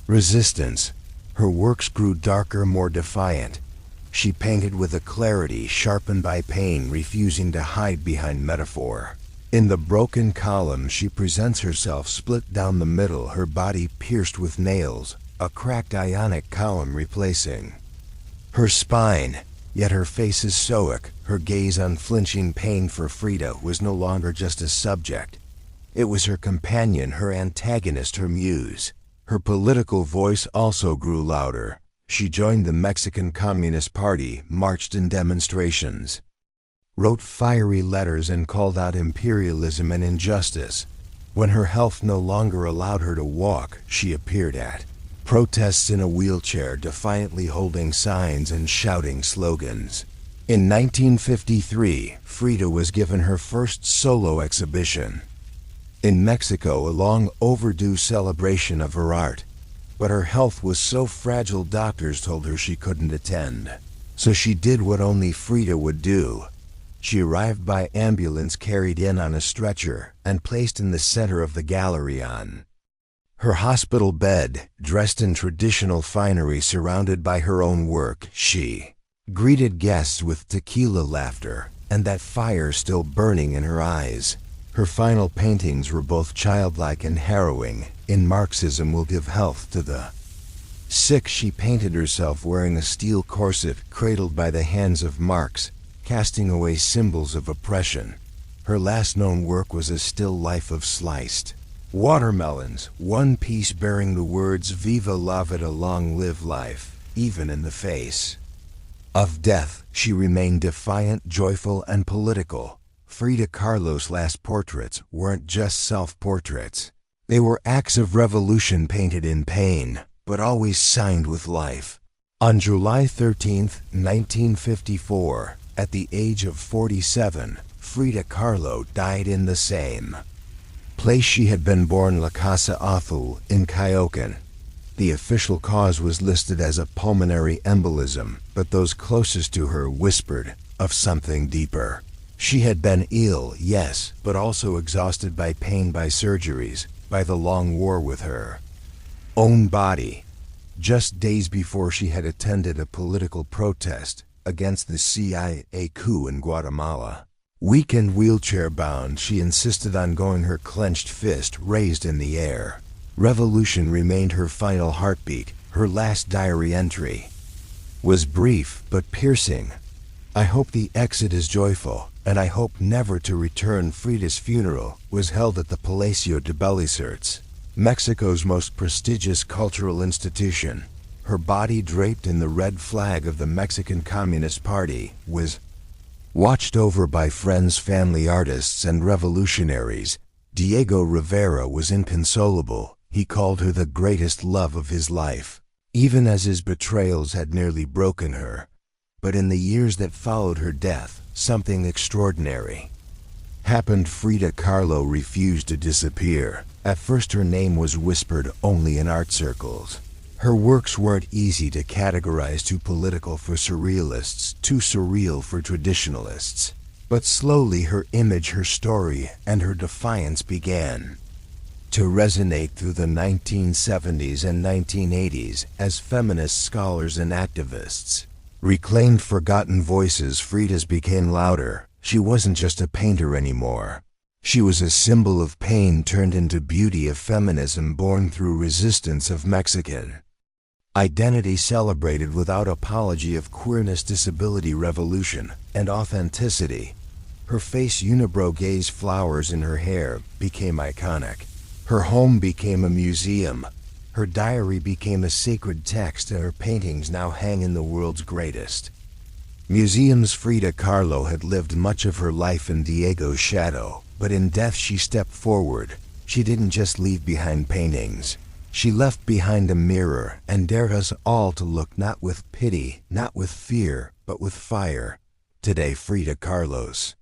resistance. Her works grew darker, more defiant. She painted with a clarity sharpened by pain, refusing to hide behind metaphor. In the broken column, she presents herself split down the middle, her body pierced with nails, a cracked ionic column replacing her spine. Yet her face is stoic, her gaze unflinching. Pain for Frida was no longer just a subject. It was her companion, her antagonist, her muse. Her political voice also grew louder. She joined the Mexican Communist Party, marched in demonstrations, wrote fiery letters, and called out imperialism and injustice. When her health no longer allowed her to walk, she appeared at protests in a wheelchair, defiantly holding signs and shouting slogans. In 1953, Frida was given her first solo exhibition in Mexico, a long overdue celebration of her art. But her health was so fragile, doctors told her she couldn't attend. So she did what only Frida would do. She arrived by ambulance, carried in on a stretcher, and placed in the center of the gallery on Her hospital bed, dressed in traditional finery surrounded by her own work, she greeted guests with tequila laughter and that fire still burning in her eyes. Her final paintings were both childlike and harrowing. In Marxism will give health to the sick, she painted herself wearing a steel corset, cradled by the hands of Marx, casting away symbols of oppression. Her last known work was a still life of sliced watermelons, one piece bearing the words "Viva la vida," long live life, even in the face of death. She remained defiant, joyful, and political. Frida Kahlo's last portraits weren't just self-portraits. They were acts of revolution painted in pain, but always signed with life. On July 13, 1954, at the age of 47, Frida Kahlo died in the same place she had been born, La Casa Azul, in Cayocan. The official cause was listed as a pulmonary embolism, but those closest to her whispered of something deeper. She had been ill, yes, but also exhausted by pain, by surgeries, by the long war with her own body. Just days before, she had attended a political protest against the CIA coup in Guatemala. Weak and wheelchair-bound, she insisted on going, her clenched fist raised in the air. Revolution remained her final heartbeat. Her last diary entry was brief but piercing. "I hope the exit is joyful, and I hope never to return." Frida's funeral was held at the Palacio de Bellas Artes, Mexico's most prestigious cultural institution. Her body, draped in the red flag of the Mexican Communist Party, was watched over by friends, family, artists, and revolutionaries. Diego Rivera was inconsolable. He called her the greatest love of his life, even as his betrayals had nearly broken her. But in the years that followed her death, something extraordinary happened. Frida Kahlo refused to disappear. At first, her name was whispered only in art circles. Her works weren't easy to categorize, too political for surrealists, too surreal for traditionalists. But slowly her image, her story, and her defiance began to resonate through the 1970s and 1980s as feminist scholars and activists reclaimed forgotten voices. Frida's became louder. She wasn't just a painter anymore. She was a symbol of pain turned into beauty, of feminism born through resistance, of Mexican identity celebrated without apology, of queerness, disability, revolution, and authenticity. Her face, unibrow gaze, flowers in her hair, became iconic. Her home became a museum. Her diary became a sacred text, and her paintings now hang in the world's greatest museums. Frida Kahlo had lived much of her life in Diego's shadow, but in death she stepped forward. She didn't just leave behind paintings. She left behind a mirror and dared us all to look, not with pity, not with fear, but with fire. Today, Frida Kahlo's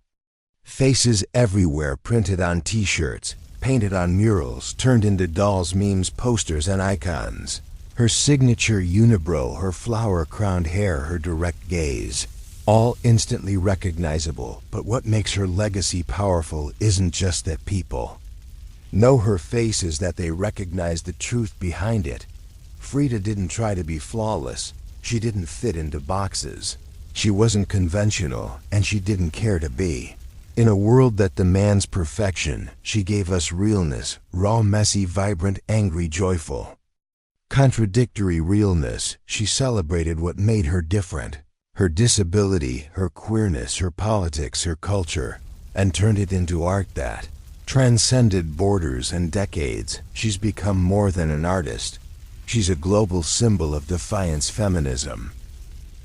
faces everywhere, printed on t-shirts, painted on murals, turned into dolls, memes, posters, and icons. Her signature unibrow, her flower-crowned hair, her direct gaze, all instantly recognizable. But what makes her legacy powerful isn't just that people know her face, is that they recognize the truth behind it. Frida didn't try to be flawless. She didn't fit into boxes. She wasn't conventional, and she didn't care to be. In a world that demands perfection, she gave us realness, raw, messy, vibrant, angry, joyful, contradictory realness. She celebrated what made her different: her disability, her queerness, her politics, her culture, and turned it into art that transcended borders and decades. She's become more than an artist. She's a global symbol of defiance, feminism,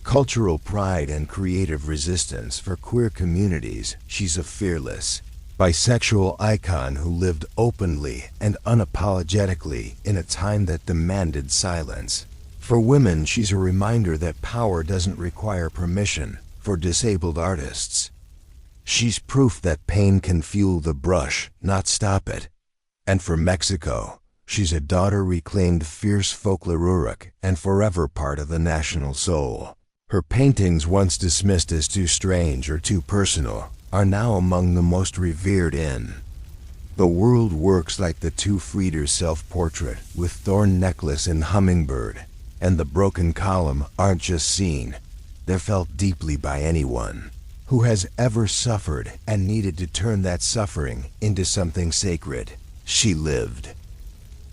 cultural pride, and creative resistance for queer communities. She's a fearless, bisexual icon who lived openly and unapologetically in a time that demanded silence. For women, she's a reminder that power doesn't require permission. For disabled artists, she's proof that pain can fuel the brush, not stop it. And for Mexico, she's a daughter reclaimed, fierce, folkloric, and forever part of the national soul. Her paintings, once dismissed as too strange or too personal, are now among the most revered in The world works like the two Frieders' self-portrait with thorn necklace and hummingbird, and the broken column aren't just seen, they're felt deeply by anyone who has ever suffered and needed to turn that suffering into something sacred. She lived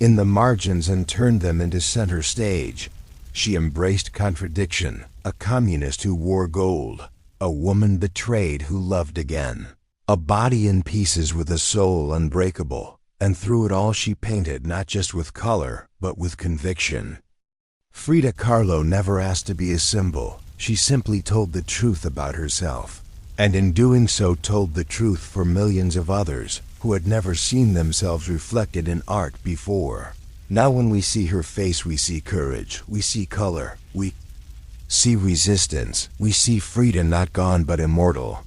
in the margins and turned them into center stage. She embraced contradiction, a communist who wore gold, a woman betrayed who loved again, a body in pieces with a soul unbreakable, and through it all she painted not just with color, but with conviction. Frida Kahlo never asked to be a symbol. She simply told the truth about herself, and in doing so told the truth for millions of others who had never seen themselves reflected in art before. Now when we see her face, we see courage, we see color, we see resistance, we see Frida not gone but immortal.